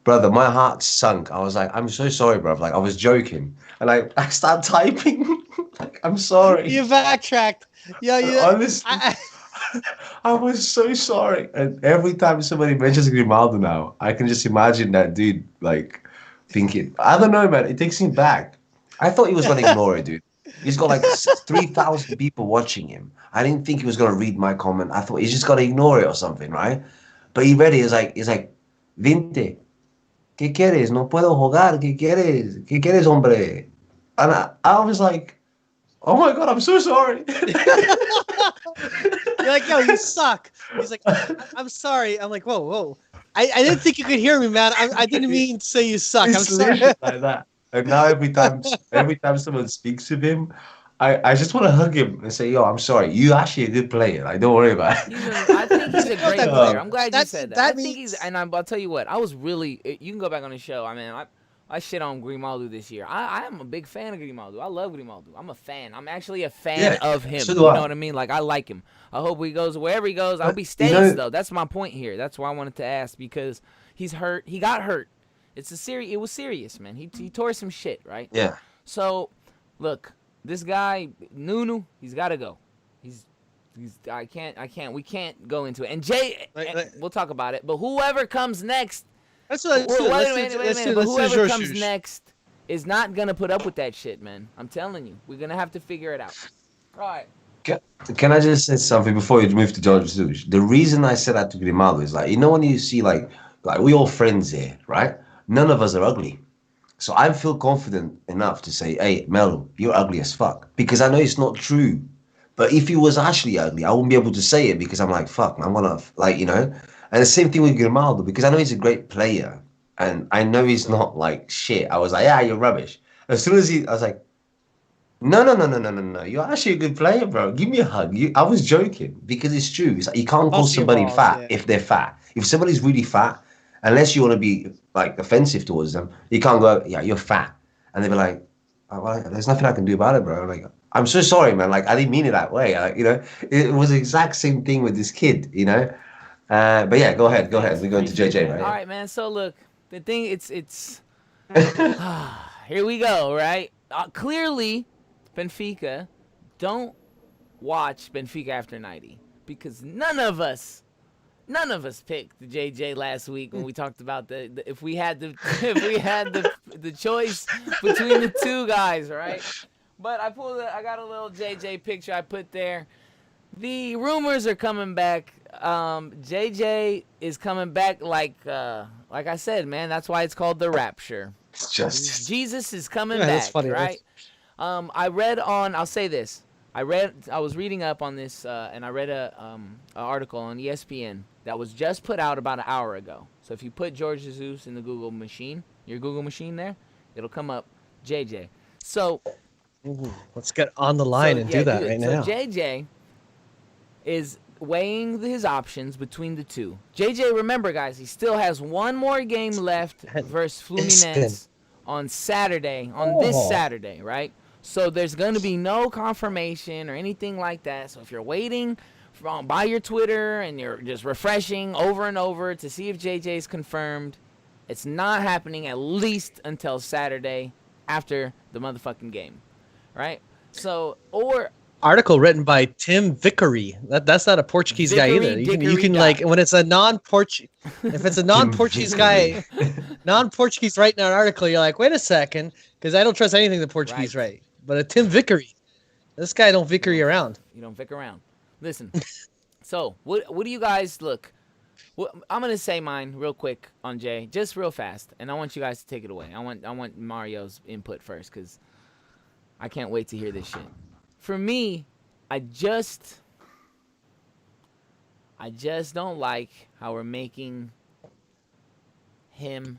[SPEAKER 1] Brother, my heart sunk. I was like, "I'm so sorry, bro." Like, I was joking. And I started typing. Like, I'm sorry.
[SPEAKER 6] You backtracked. Yeah, yeah.
[SPEAKER 1] Honestly. I was so sorry. And every time somebody mentions Grimaldo now, I can just imagine that dude, like, thinking, I don't know, man. It takes me back. I thought he was going to ignore it, dude. He's got like 3,000 people watching him. I didn't think he was going to read my comment. I thought he's just going to ignore it or something, right? But he read it. He's like, Vinte, ¿qué quieres? No puedo jugar. ¿Qué quieres? ¿Qué quieres, hombre? And I was like, oh my God, I'm so sorry.
[SPEAKER 6] You're like, yo, you suck. He's like, I'm sorry. I'm like, whoa, whoa. I didn't think you could hear me, man. I didn't mean to say you suck. I'm
[SPEAKER 1] It's
[SPEAKER 6] sorry.
[SPEAKER 1] literally like that. And now every time someone speaks to him, I just want to hug him and say, "Yo, I'm sorry. You actually a good player. Like, don't worry about it."
[SPEAKER 2] I think he's a great player. I'm glad you said that. I think
[SPEAKER 6] means...
[SPEAKER 2] and I'll tell you what. I was really. You can go back on the show. I mean, I shit on Grimaldo this year. I am a big fan of Grimaldo. I love Grimaldo. I'm a fan. I'm actually a fan of him.
[SPEAKER 1] So
[SPEAKER 2] you know what I mean? Like, I like him. I hope he goes wherever he goes. I hope he stays, though. That's my point here. That's why I wanted to ask, because he's hurt. He got hurt. It was serious, man. He tore some shit, right?
[SPEAKER 1] Yeah.
[SPEAKER 2] So, look, this guy Nunu, he's got to go. I can't. We can't go into it. And Jay, we'll talk about it. But whoever comes next.
[SPEAKER 6] Wait a minute.
[SPEAKER 2] But whoever comes next is not gonna put up with that shit, man. I'm telling you, we're gonna have to figure it out. All right.
[SPEAKER 1] Can I just say something before you move to George Jesus? The reason I said that to Grimaldo is like, when you see like we all friends here, right? None of us are ugly. So I feel confident enough to say, "Hey, Melo, you're ugly as fuck," because I know it's not true. But if he was actually ugly, I wouldn't be able to say it because I'm like, fuck, I'm gonna And the same thing with Grimaldo, because I know he's a great player and I know he's not like shit. I was like, "Yeah, you're rubbish." As soon as I was like, no. You're actually a good player, bro. Give me a hug. I was joking because it's true. It's like, you can't call somebody fat if they're fat. If somebody's really fat, unless you want to be like offensive towards them, you can't go, "Yeah, you're fat," and they'll be like, "Oh, well, there's nothing I can do about it, bro." I'm like, "I'm so sorry, man. Like, I didn't mean it that way." It was the exact same thing with this kid. But yeah, go ahead. We're going to JJ, right?
[SPEAKER 2] All right, man. So look, the thing, it's here we go, right? Clearly, Benfica, don't watch Benfica after 90 because none of us picked the JJ last week when we talked about if we had the choice between the two guys, right? But I got a little JJ picture I put there. The rumors are coming back. JJ is coming back like I said, man. That's why it's called the Rapture.
[SPEAKER 1] It's just
[SPEAKER 2] Jesus is coming back, that's funny, right? I'll say this. I was reading up on this, and I read an article on ESPN that was just put out about an hour ago. So if you put George Jesus in the Google machine, your Google machine there, it'll come up JJ. So
[SPEAKER 6] let's get on the line and do that right now.
[SPEAKER 2] So JJ is weighing his options between the two. JJ, remember, guys, he still has one more game left versus Fluminense on Saturday, this Saturday, right? So there's going to be no confirmation or anything like that. So if you're waiting by your Twitter and you're just refreshing over and over to see if JJ is confirmed, it's not happening at least until Saturday after the motherfucking game, right? So,
[SPEAKER 6] article written by Tim Vickery. That's not a Portuguese guy either. You can like, when it's a non-Portuguese, if it's a non-Portuguese guy, non-Portuguese writing an article, you're like, wait a second, because I don't trust anything the Portuguese write. But a Tim Vickery, this guy don't Vickery around.
[SPEAKER 2] You don't Vic around. Listen, so what do you guys look? I'm gonna say mine real quick on Jay, just real fast, and I want you guys to take it away. I want Mario's input first because I can't wait to hear this shit. For me, I just don't like how we're making him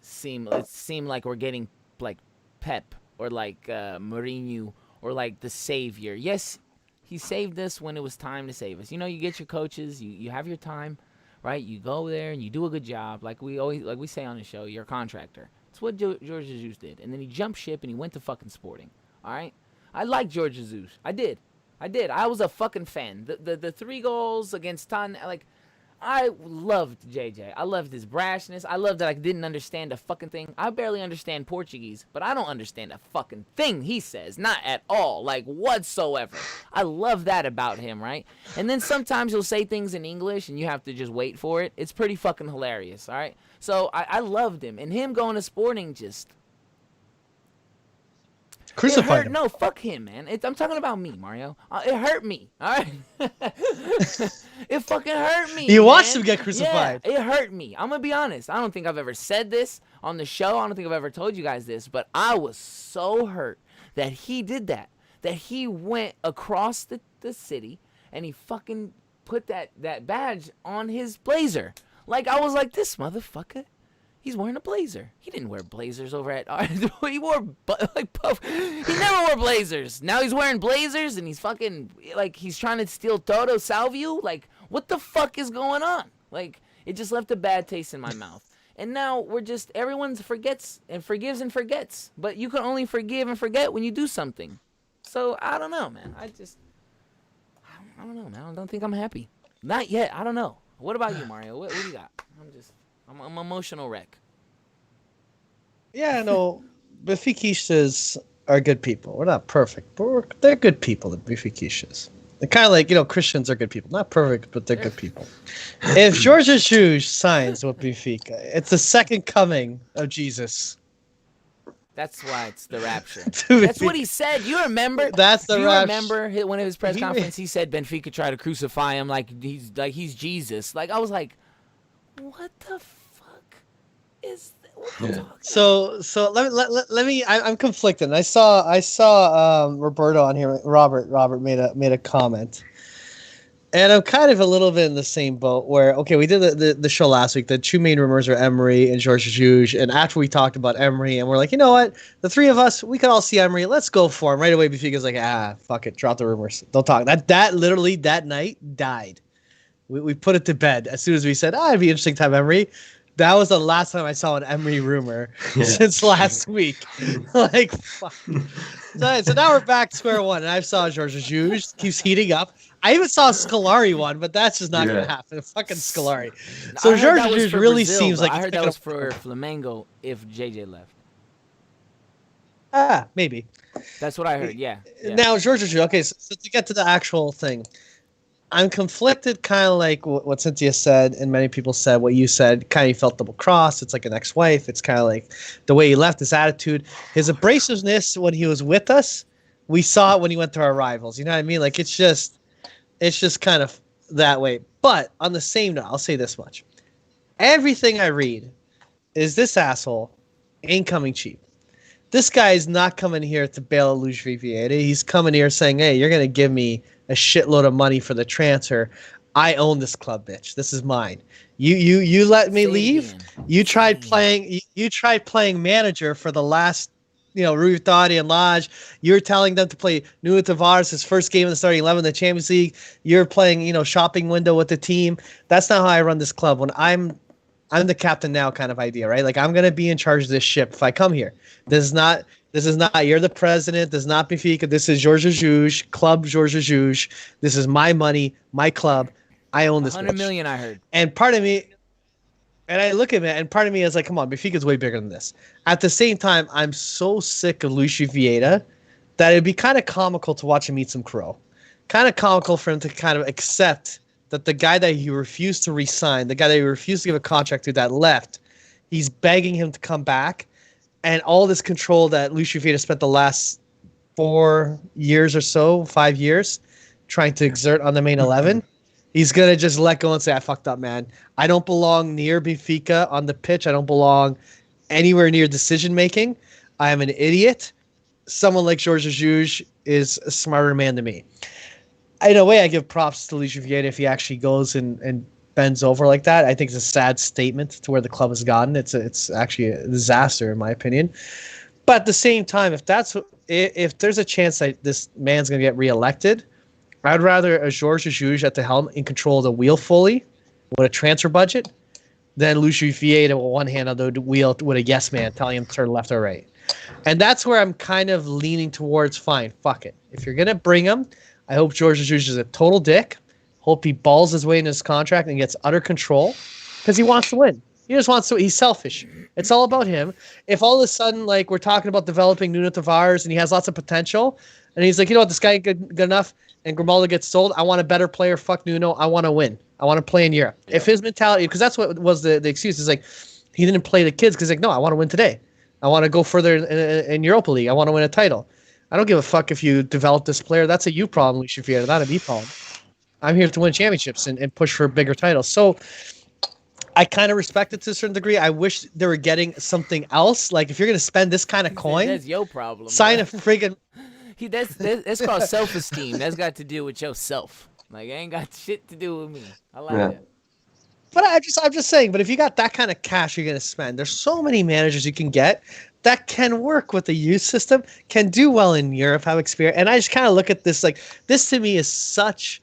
[SPEAKER 2] seem like we're getting like Pep or like Mourinho or like the savior. Yes, he saved us when it was time to save us. You get your coaches, you have your time, right? You go there and you do a good job, like we say on the show. You're a contractor. That's what George Jesus did, and then he jumped ship and he went to fucking Sporting. All right, I like George Jesus. I did. I was a fucking fan. The 3 goals against Tottenham, like. I loved JJ. I loved his brashness. I loved that I didn't understand a fucking thing. I barely understand Portuguese, but I don't understand a fucking thing he says. Not at all. Like, whatsoever. I love that about him, right? And then sometimes he'll say things in English, and you have to just wait for it. It's pretty fucking hilarious, all right? So I loved him. And him going to Sporting just...
[SPEAKER 6] Crucified him.
[SPEAKER 2] No, fuck him, man. I'm talking about me, Mario. It hurt me, all right? It fucking hurt me.
[SPEAKER 6] You watched him get crucified.
[SPEAKER 2] Yeah, it hurt me. I'm going to be honest. I don't think I've ever said this on the show. I don't think I've ever told you guys this, but I was so hurt that he did that. That he went across the city and he fucking put that badge on his blazer. Like, I was like, this motherfucker. He's wearing a blazer. He didn't wear blazers over at... He wore... like puff. He never wore blazers. Now he's wearing blazers and he's fucking... Like, he's trying to steal Toto Salvio. Like, what the fuck is going on? Like, it just left a bad taste in my mouth. And now we're just... Everyone forgets and forgives and forgets. But you can only forgive and forget when you do something. So, I don't know, man. I don't know, man. I don't think I'm happy. Not yet. I don't know. What about you, Mario? What do you got? I'm an emotional wreck.
[SPEAKER 6] Yeah, no, Benfiquistas are good people. We're not perfect, but they're good people, the Benfiquistas. They're kind of like, Christians are good people. Not perfect, but they're good people. If Jorge Jesus signs with Benfica, it's the second coming of Jesus.
[SPEAKER 2] That's why it's the rapture. That's what he said. You remember?
[SPEAKER 6] That's the rapture.
[SPEAKER 2] You remember one of his press conferences? He said Benfica tried to crucify him like he's Jesus. Like, I was like, what the fuck is that? What
[SPEAKER 6] So let me. I'm conflicted. I saw Roberto on here. Robert made a comment, and I'm kind of a little bit in the same boat. Where we did the show last week. The 2 main rumors are Emery and Jorge Jesus. And after we talked about Emery, and we're like, you know what? The 3 of us, we could all see Emery. Let's go for him right away. Benfica's like, fuck it, drop the rumors. Don't talk. That literally that night died. We put it to bed as soon as we said, it'd be interesting to have Emery. That was the last time I saw an Emery rumor since last week. Like, fuck. So now we're back to square one, and I saw Jorge Jesus keeps heating up. I even saw a Scolari one, but that's just not going to happen. Fucking Scolari. So Jorge Jesus really seems like...
[SPEAKER 2] I heard that was for Flamengo if JJ left.
[SPEAKER 6] Maybe.
[SPEAKER 2] That's what I heard, yeah.
[SPEAKER 6] Now, Jorge Jesus, okay, so to get to the actual thing, I'm conflicted, kind of like what Cynthia said, and many people said what you said. Kind of felt double crossed. It's like an ex-wife. It's kind of like the way he left, his attitude, his abrasiveness when he was with us. We saw it when he went to our rivals. You know what I mean? Like it's just kind of that way. But on the same note, I'll say this much: everything I read is this asshole ain't coming cheap. This guy is not coming here to bail out Luis Vieira. He's coming here saying, "Hey, you're gonna give me a shitload of money for the transfer. I own this club, bitch. This is mine. You let me leave. You tried playing manager for the last, Rui Vitória and Lodge. You're telling them to play Nuno Tavares his first game in the starting 11 in the Champions League. You're playing, shopping window with the team. That's not how I run this club. When I'm the captain now kind of idea, right? Like I'm gonna be in charge of this ship if I come here. This is not you're the president. This is not Benfica. This is Jorge Jesus, Club Jorge Jesus. This is my money, my club. I own this.
[SPEAKER 2] 100 million, I heard.
[SPEAKER 6] And part of me, and I look at it, and part of me is like, come on, Benfica's way bigger than this. At the same time, I'm so sick of Luis Vieira that it'd be kind of comical to watch him eat some crow. Kind of comical for him to kind of accept that the guy that he refused to re-sign, the guy that he refused to give a contract to that left, he's begging him to come back. And all this control that Luis Vieira spent the last 4 years or so, 5 years, trying to exert on the main 11, he's going to just let go and say, I fucked up, man. I don't belong near Benfica on the pitch. I don't belong anywhere near decision-making. I am an idiot. Someone like Jorge Jesus is a smarter man than me. In a way, I give props to Luis Vieira if he actually goes and bends over like that. I think it's a sad statement to where the club has gotten. It's actually a disaster in my opinion. But at the same time, if there's a chance that this man's going to get reelected, I'd rather a Jorge Jesus at the helm in control of the wheel fully with a transfer budget than Lucio Vieira with one hand on the wheel with a yes man telling him to turn left or right. And that's where I'm kind of leaning towards, fine, fuck it. If you're going to bring him, I hope George Jesus is a total dick. Hope he balls his way in his contract and gets utter control because he wants to win. He just wants to. He's selfish. It's all about him. If all of a sudden, like, we're talking about developing Nuno Tavares and he has lots of potential, and he's like, you know what, this guy ain't good enough, and Grimaldo gets sold, I want a better player. Fuck Nuno. I want to win. I want to play in Europe. Yeah. If his mentality, because that's what was the excuse, is like he didn't play the kids because like, no, I want to win today. I want to go further in Europa League. I want to win a title. I don't give a fuck if you develop this player. That's a you problem, Lucio Vieira, not a me problem. I'm here to win championships and push for bigger titles. So I kind of respect it to a certain degree. I wish they were getting something else. Like, if you're going to spend this kind of coin,
[SPEAKER 2] that's your problem.
[SPEAKER 6] Sign a friggin'...
[SPEAKER 2] That's called self-esteem. That's got to do with yourself. Like, it ain't got shit to do with me. I like that.
[SPEAKER 6] But I'm just saying, but if you got that kind of cash you're going to spend, there's so many managers you can get that can work with the youth system, can do well in Europe, have experience. And I just kind of look at this, like, this to me is such...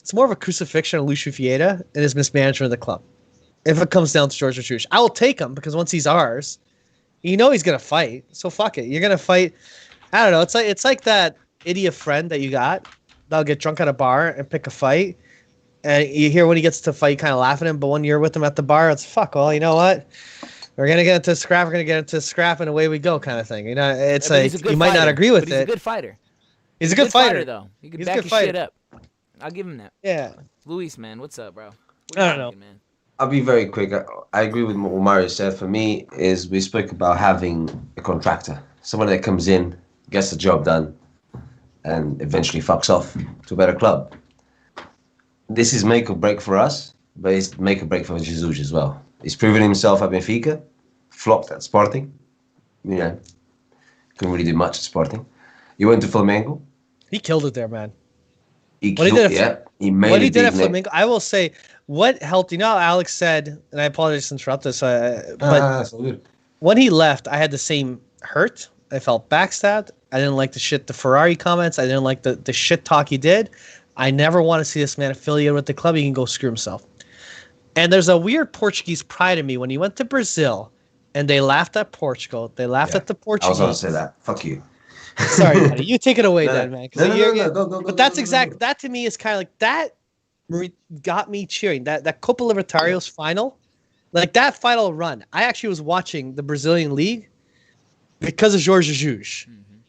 [SPEAKER 6] It's more of a crucifixion of Lucio Vieira and his mismanagement of the club. If it comes down to George Jesus, I will take him because once he's ours, you know he's gonna fight. So fuck it, you're gonna fight. I don't know. It's like that idiot friend that you got that'll get drunk at a bar and pick a fight, and you hear when he gets to fight, you kind of laugh at him. But when you're with him at the bar, it's fuck. Well, you know what? We're gonna get into a scrap. We're gonna get into a scrap, and away we go, kind of thing. You know, it's like you might not agree with
[SPEAKER 2] it.
[SPEAKER 6] He's
[SPEAKER 2] a good fighter.
[SPEAKER 6] He's a good fighter,
[SPEAKER 2] though. He can back his shit up. I'll give him that.
[SPEAKER 6] Yeah.
[SPEAKER 2] Luis, man, what's up, bro?
[SPEAKER 6] I don't know.
[SPEAKER 2] Man?
[SPEAKER 1] I'll be very quick. I agree with what Mario said. For me, is we spoke about having a contractor, someone that comes in, gets the job done, and eventually fucks off to a better club. This is make or break for us, but it's make or break for Jesus as well. He's proven himself at Benfica, flopped at Sporting. You know, couldn't really do much at Sporting. He went to Flamengo.
[SPEAKER 6] He killed it there, man.
[SPEAKER 1] He did at
[SPEAKER 6] Flamengo, I will say, what helped, you know how Alex said, and I apologize to interrupt this, but when he left, I had the same hurt. I felt backstabbed. I didn't like the Ferrari comments. I didn't like the shit talk he did. I never want to see this man affiliated with the club. He can go screw himself. And there's a weird Portuguese pride in me when he went to Brazil and they laughed at Portugal. They laughed at the Portuguese.
[SPEAKER 1] I was going to say that. Fuck you.
[SPEAKER 6] Sorry, buddy. You take it away then, man.
[SPEAKER 1] Go,
[SPEAKER 6] but that's exact. That to me is kind of like that. Got me cheering. That Copa Libertarios final, like that final run. I actually was watching the Brazilian league because of Jorge Jesus,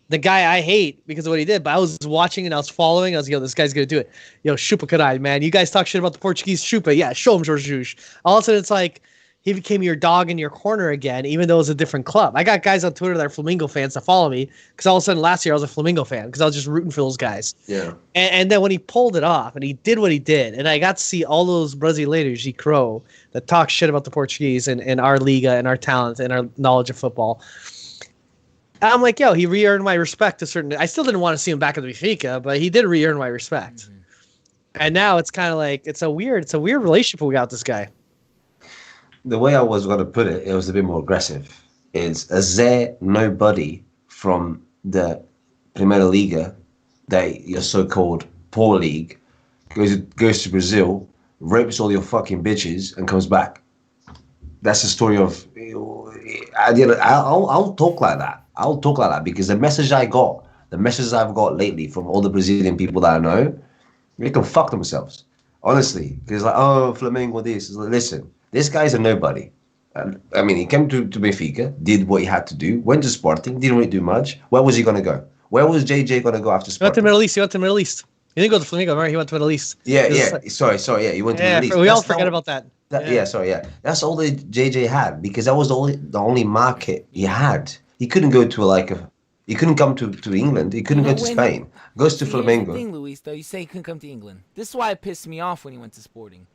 [SPEAKER 6] the guy I hate because of what he did. But I was watching and I was following. I was like, yo, this guy's gonna do it. Yo, Chupa Carai, man. You guys talk shit about the Portuguese Chupa. Yeah, show him Jorge Jesus. All of a sudden, it's like he became your dog in your corner again, even though it was a different club. I got guys on Twitter that are Flamengo fans that follow me because all of a sudden last year I was a Flamengo fan because I was just rooting for those guys.
[SPEAKER 1] Yeah.
[SPEAKER 6] And then when he pulled it off and he did what he did, and I got to see all those Brasileiros, G Crow, that talk shit about the Portuguese and our Liga and our talent and our knowledge of football. I'm like, yo, he re-earned my respect to certain. I still didn't want to see him back at the Benfica, but he did re-earn my respect. And now it's kind of like it's a weird relationship we got with this guy.
[SPEAKER 1] The way I was going to put it, it was a bit more aggressive. Is there nobody from the Primeira Liga, your so-called poor league, goes to Brazil, rapes all your fucking bitches, and comes back? That's the story of. I'll talk like that. I'll talk like that because the messages I've got lately from all the Brazilian people that I know, they can fuck themselves. Honestly, because like, oh, Flamengo, this. Listen. This guy's a nobody. I mean, he came to Benfica, did what he had to do, went to Sporting, didn't really do much. Where was he going to go? Where was JJ going to go after Sporting?
[SPEAKER 6] He went to Middle East. He didn't go to Flamengo, right? He went to Middle East.
[SPEAKER 1] Yeah. Sorry. Yeah, he went to Middle East.
[SPEAKER 6] We all forget about that.
[SPEAKER 1] That's all that JJ had because that was the only market he had. He couldn't go to he couldn't come to England. He couldn't go to Spain. Goes to Flamengo.
[SPEAKER 2] Here's the thing, Luis, though, you say he couldn't come to England. This is why it pissed me off when he went to Sporting.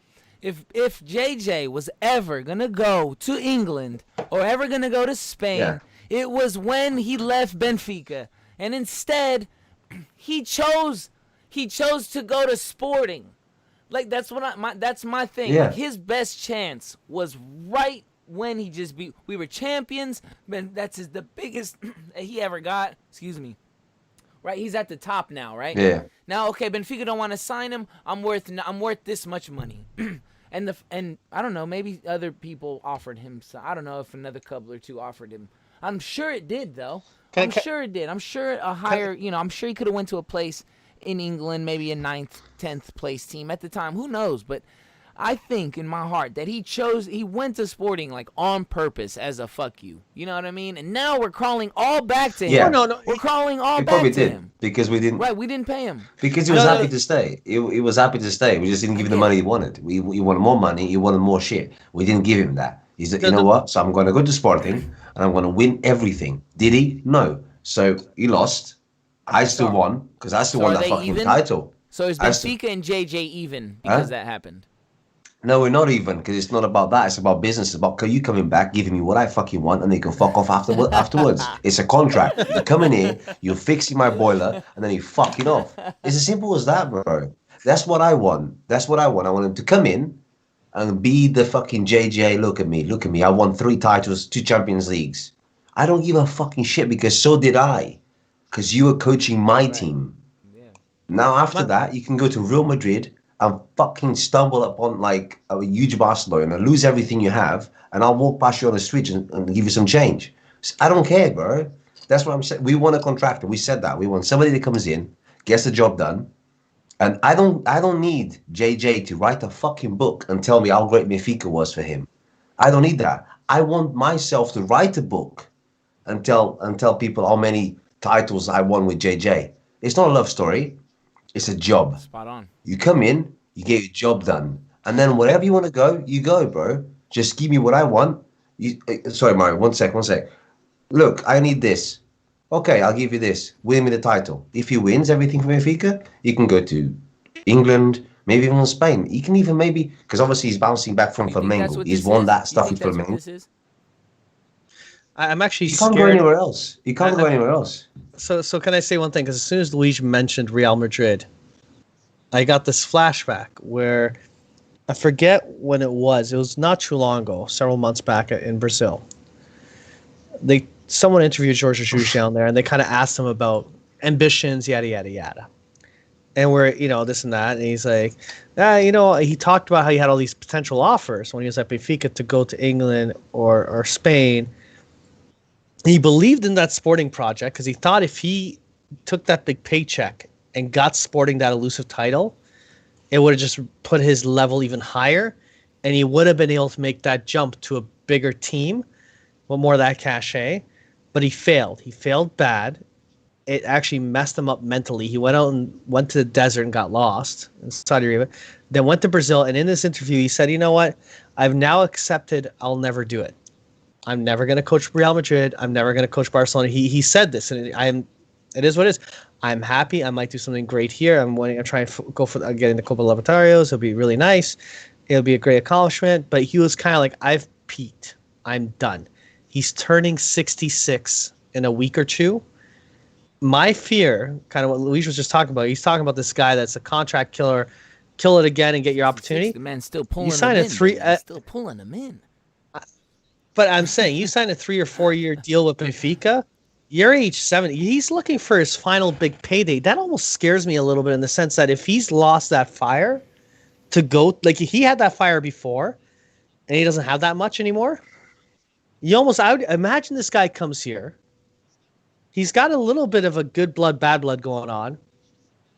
[SPEAKER 2] If JJ was ever going to go to England or ever going to go to Spain, it was when he left Benfica. And instead, he chose to go to Sporting. Like, that's that's my thing.
[SPEAKER 1] Yeah.
[SPEAKER 2] Like, his best chance was right when we were champions. That's the biggest he ever got. Excuse me. Right, he's at the top now, right?
[SPEAKER 1] Yeah.
[SPEAKER 2] Now, okay, Benfica don't want to sign him. I'm worth this much money. And I don't know, maybe other people offered him some. I don't know if another couple or two offered him. I'm sure it did though. I'm sure it did. I'm sure a higher, I'm sure he could have went to a place in England, maybe a 9th, 10th place team at the time. Who knows? But I think in my heart that he went to Sporting like on purpose as a fuck you. You know what I mean? And now we're crawling all back to him.
[SPEAKER 1] Yeah.
[SPEAKER 6] No.
[SPEAKER 2] We're crawling all
[SPEAKER 1] He
[SPEAKER 2] back
[SPEAKER 1] probably
[SPEAKER 2] to
[SPEAKER 1] did
[SPEAKER 2] him.
[SPEAKER 1] because we didn't.
[SPEAKER 2] Right, we didn't pay him.
[SPEAKER 1] Because he was happy to stay. He was happy to stay. We just didn't give him the money he wanted. He wanted more money. He wanted more shit. We didn't give him that. He said, you know what? So I'm going to go to Sporting and I'm going to win everything. Did he? No. So he lost. I still won because I still won that fucking title.
[SPEAKER 2] So is Benfica and JJ even because that happened?
[SPEAKER 1] No, we're not even because it's not about that. It's about business. It's about you coming back, giving me what I fucking want, and then you can fuck off afterwards. It's a contract. You're coming in, you're fixing my boiler, and then you fucking off. It's as simple as that, bro. That's what I want. That's what I want. I want him to come in and be the fucking JJ. Look at me. I won 3 titles, 2 Champions Leagues. I don't give a fucking shit because so did I. Because you were coaching my team. Yeah. Now after that, you can go to Real Madrid and fucking stumble upon like a huge Barcelona, lose everything you have, and I'll walk past you on the street and give you some change. I don't care, bro. That's what I'm saying. We want a contractor. We said that. We want somebody that comes in, gets the job done. And I don't need JJ to write a fucking book and tell me how great Benfica was for him. I don't need that. I want myself to write a book and tell people how many titles I won with JJ. It's not a love story. It's a job.
[SPEAKER 2] Spot on.
[SPEAKER 1] You come in, you get your job done. And then wherever you want to go, you go, bro. Just give me what I want. Sorry, Mario, one sec. Look, I need this. Okay, I'll give you this. Win me the title. If he wins everything from Benfica, he can go to England, maybe even Spain. He can even maybe, because obviously he's bouncing back from Flamengo. He's won that stuff with Flamengo.
[SPEAKER 6] I'm actually
[SPEAKER 1] scared. He can't go anywhere else. He can't go anywhere else.
[SPEAKER 6] So can I say one thing? Because as soon as Luigi mentioned Real Madrid, I got this flashback where I forget when it was. It was not too long ago, several months back in Brazil. Someone interviewed George Jesus down there, and they kind of asked him about ambitions, yada, yada, yada. And we're, this and that. And he's like, he talked about how he had all these potential offers when he was at Benfica to go to England or Spain. He believed in that Sporting project because he thought if he took that big paycheck and got Sporting that elusive title, it would have just put his level even higher, and he would have been able to make that jump to a bigger team with more of that cachet. But he failed. He failed bad. It actually messed him up mentally. He went out and went to the desert and got lost in Saudi Arabia, then went to Brazil. And in this interview, he said, you know what? I've now accepted I'll never do it. I'm never going to coach Real Madrid. I'm never going to coach Barcelona. He said this, and it is what it is. I'm happy. I might do something great here. I'm trying to go for get into Copa Libertadores. It'll be really nice. It'll be a great accomplishment. But he was kind of like, I've peaked. I'm done. He's turning 66 in a week or two. My fear, kind of what Luis was just talking about, he's talking about this guy that's a contract killer. Kill it again and get your opportunity.
[SPEAKER 2] The man's still pulling still pulling him in.
[SPEAKER 6] But I'm saying, you signed a 3 or 4 year deal with Benfica. You're age 70. He's looking for his final big payday. That almost scares me a little bit in the sense that if he's lost that fire to go, like he had that fire before, and he doesn't have that much anymore. I would imagine this guy comes here. He's got a little bit of a good blood, bad blood going on.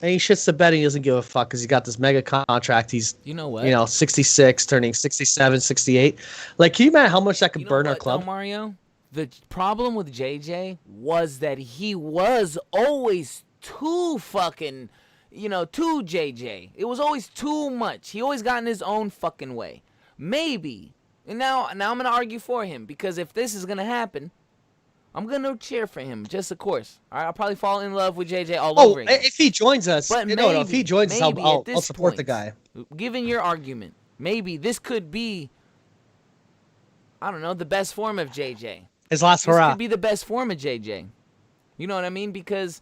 [SPEAKER 6] And he shits the bed and he doesn't give a fuck because he's got this mega contract. He's, 66, turning 67, 68. Like, can you imagine how much that could burn our club?
[SPEAKER 2] Mario? The problem with JJ was that he was always too fucking, too JJ. It was always too much. He always got in his own fucking way. Maybe. And now I'm going to argue for him because if this is going to happen, I'm going to cheer for him, just of course. All right, I'll probably fall in love with JJ all over again.
[SPEAKER 6] If he joins us, if he joins us, I'll support the guy.
[SPEAKER 2] Given your argument, maybe this could be, I don't know, the best form of JJ.
[SPEAKER 6] His last hurrah.
[SPEAKER 2] This could be the best form of JJ. You know what I mean? Because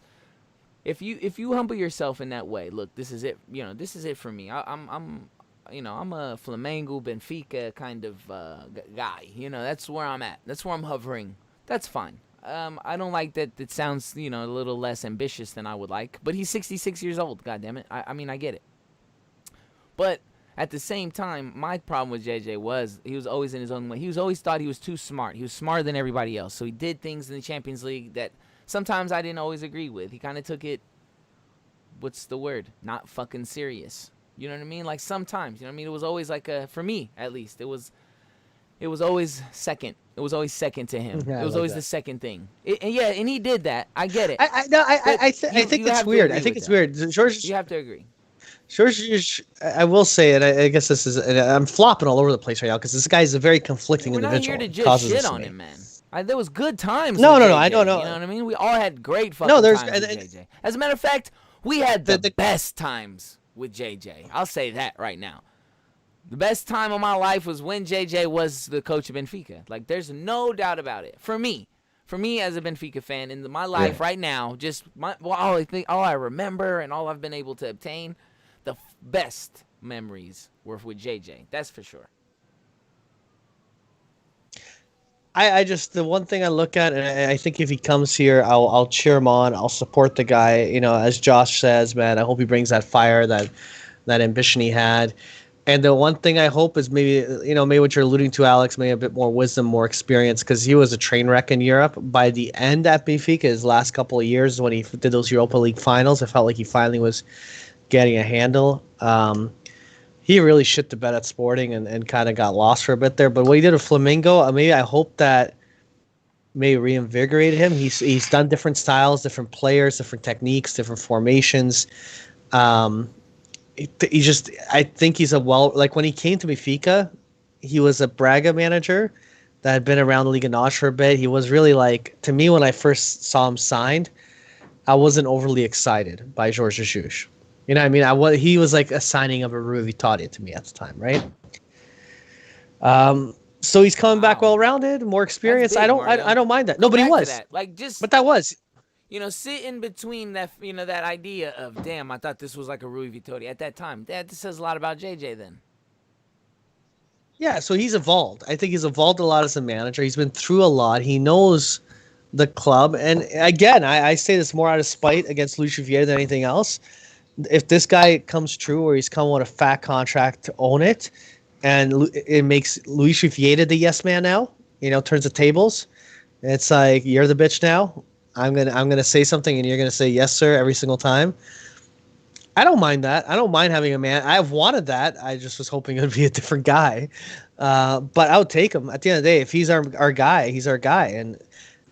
[SPEAKER 2] if you humble yourself in that way, look, this is it. This is it for me. I'm a Flamengo, Benfica kind of guy. That's where I'm at. That's where I'm hovering. That's fine. I don't like that. It sounds, a little less ambitious than I would like. But he's 66 years old. God damn it. I mean, I get it. But At the same time, my problem with JJ was he was always in his own way. He was always thought he was too smart. He was smarter than everybody else. So he did things in the Champions League that sometimes I didn't always agree with. He kind of took it, what's the word? Not fucking serious. You know what I mean? Like sometimes, you know what I mean? It was always like for me at least, it was always second. It was always second to him.
[SPEAKER 6] Yeah,
[SPEAKER 2] it was always the second thing. And he did that. I get it.
[SPEAKER 6] I think it's weird. I think it's weird. George,
[SPEAKER 2] you have to agree.
[SPEAKER 6] George, I will say, and I guess this is, and I'm flopping all over the place right now because this guy is a very conflicting individual.
[SPEAKER 2] We're not here to just shit on him, man. There was good times.
[SPEAKER 6] No,
[SPEAKER 2] with JJ,
[SPEAKER 6] I don't know.
[SPEAKER 2] You know what I mean? We all had great fucking times with JJ. As a matter of fact, we had the best times with JJ. I'll say that right now. The best time of my life was when JJ was the coach of Benfica. Like, there's no doubt about it. For me as a Benfica fan, in my life right now, just all I remember and all I've been able to obtain, the best memories were with JJ. That's for sure.
[SPEAKER 6] I just, the one thing I look at, and I think if he comes here, I'll cheer him on. I'll support the guy. You know, as Josh says, man, I hope he brings that fire, that ambition he had. And the one thing I hope is maybe what you're alluding to, Alex, maybe a bit more wisdom, more experience, because he was a train wreck in Europe. By the end at Benfica, his last couple of years when he did those Europa League finals, I felt like he finally was getting a handle. He really shit the bed at Sporting and kind of got lost for a bit there. But what he did with Flamengo, maybe I hope that may reinvigorate him. He's done different styles, different players, different techniques, different formations. I think he's like when he came to Benfica, he was a Braga manager that had been around the Liga NOS for a bit. He was really like, to me, when I first saw him signed, I wasn't overly excited by Jorge Jesus. You know what I mean? He was like a signing of a Rui Vitória to me at the time, right? So he's coming back well-rounded, more experienced.
[SPEAKER 2] Big,
[SPEAKER 6] I don't mind that. No, but he was. But that was.
[SPEAKER 2] Sitting between that, that idea of, damn, I thought this was like a Rui Vitória at that time. That says a lot about JJ then.
[SPEAKER 6] Yeah, so he's evolved. I think he's evolved a lot as a manager. He's been through a lot. He knows the club. And again, I say this more out of spite against Luis Vieira than anything else. If this guy comes true or he's come with a fat contract to own it, and it makes Luis Vieira the yes man now, turns the tables. It's like, you're the bitch now. I'm gonna say something and you're gonna say yes, sir, every single time. I don't mind that. I don't mind having a man. I've wanted that. I just was hoping it would be a different guy. But I would take him. At the end of the day, if he's our guy, he's our guy. And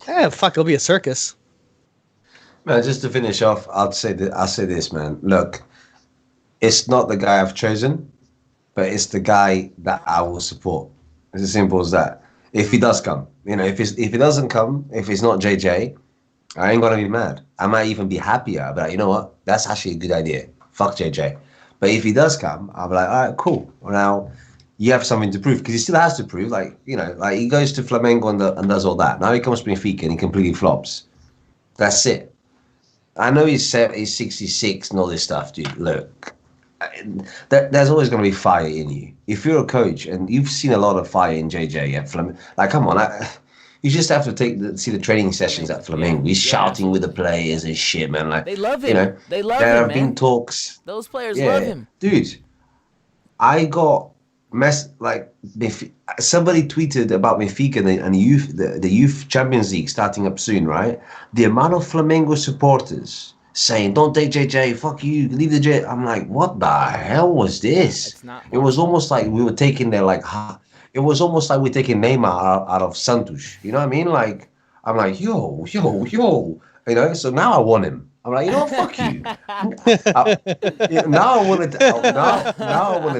[SPEAKER 6] it'll be a circus.
[SPEAKER 1] Man, just to finish off, I'll say this, man. Look, it's not the guy I've chosen, but it's the guy that I will support. It's as simple as that. If he does come, if he doesn't come, if it's not JJ, I ain't gonna be mad. I might even be happier. But you know what? That's actually a good idea. Fuck JJ. But if he does come, I'll be like, all right, cool. Well, now you have something to prove, because he still has to prove. Like he goes to Flamengo and does all that. Now he comes to Benfica and he completely flops. That's it. I know he's 66 and all this stuff, dude. Look, there's always going to be fire in you. If you're a coach and you've seen a lot of fire in JJ at Flamengo, like, come on, you just have to see the training sessions at Flamengo. He's shouting with the players and shit, man. Like,
[SPEAKER 2] they love him. They love him,
[SPEAKER 1] There have
[SPEAKER 2] man.
[SPEAKER 1] been talks.
[SPEAKER 2] Those players love him,
[SPEAKER 1] dude. I got somebody tweeted about Benfica and the youth Champions League starting up soon, right? The amount of Flamengo supporters saying, "Don't take JJ, fuck you, leave the J." I'm like, what the hell was this? It was almost like we were taking it was almost like we're taking Neymar out of Santos. You know what I mean? Like, I'm like, yo. So now I want him. I'm like, fuck you. Now I want to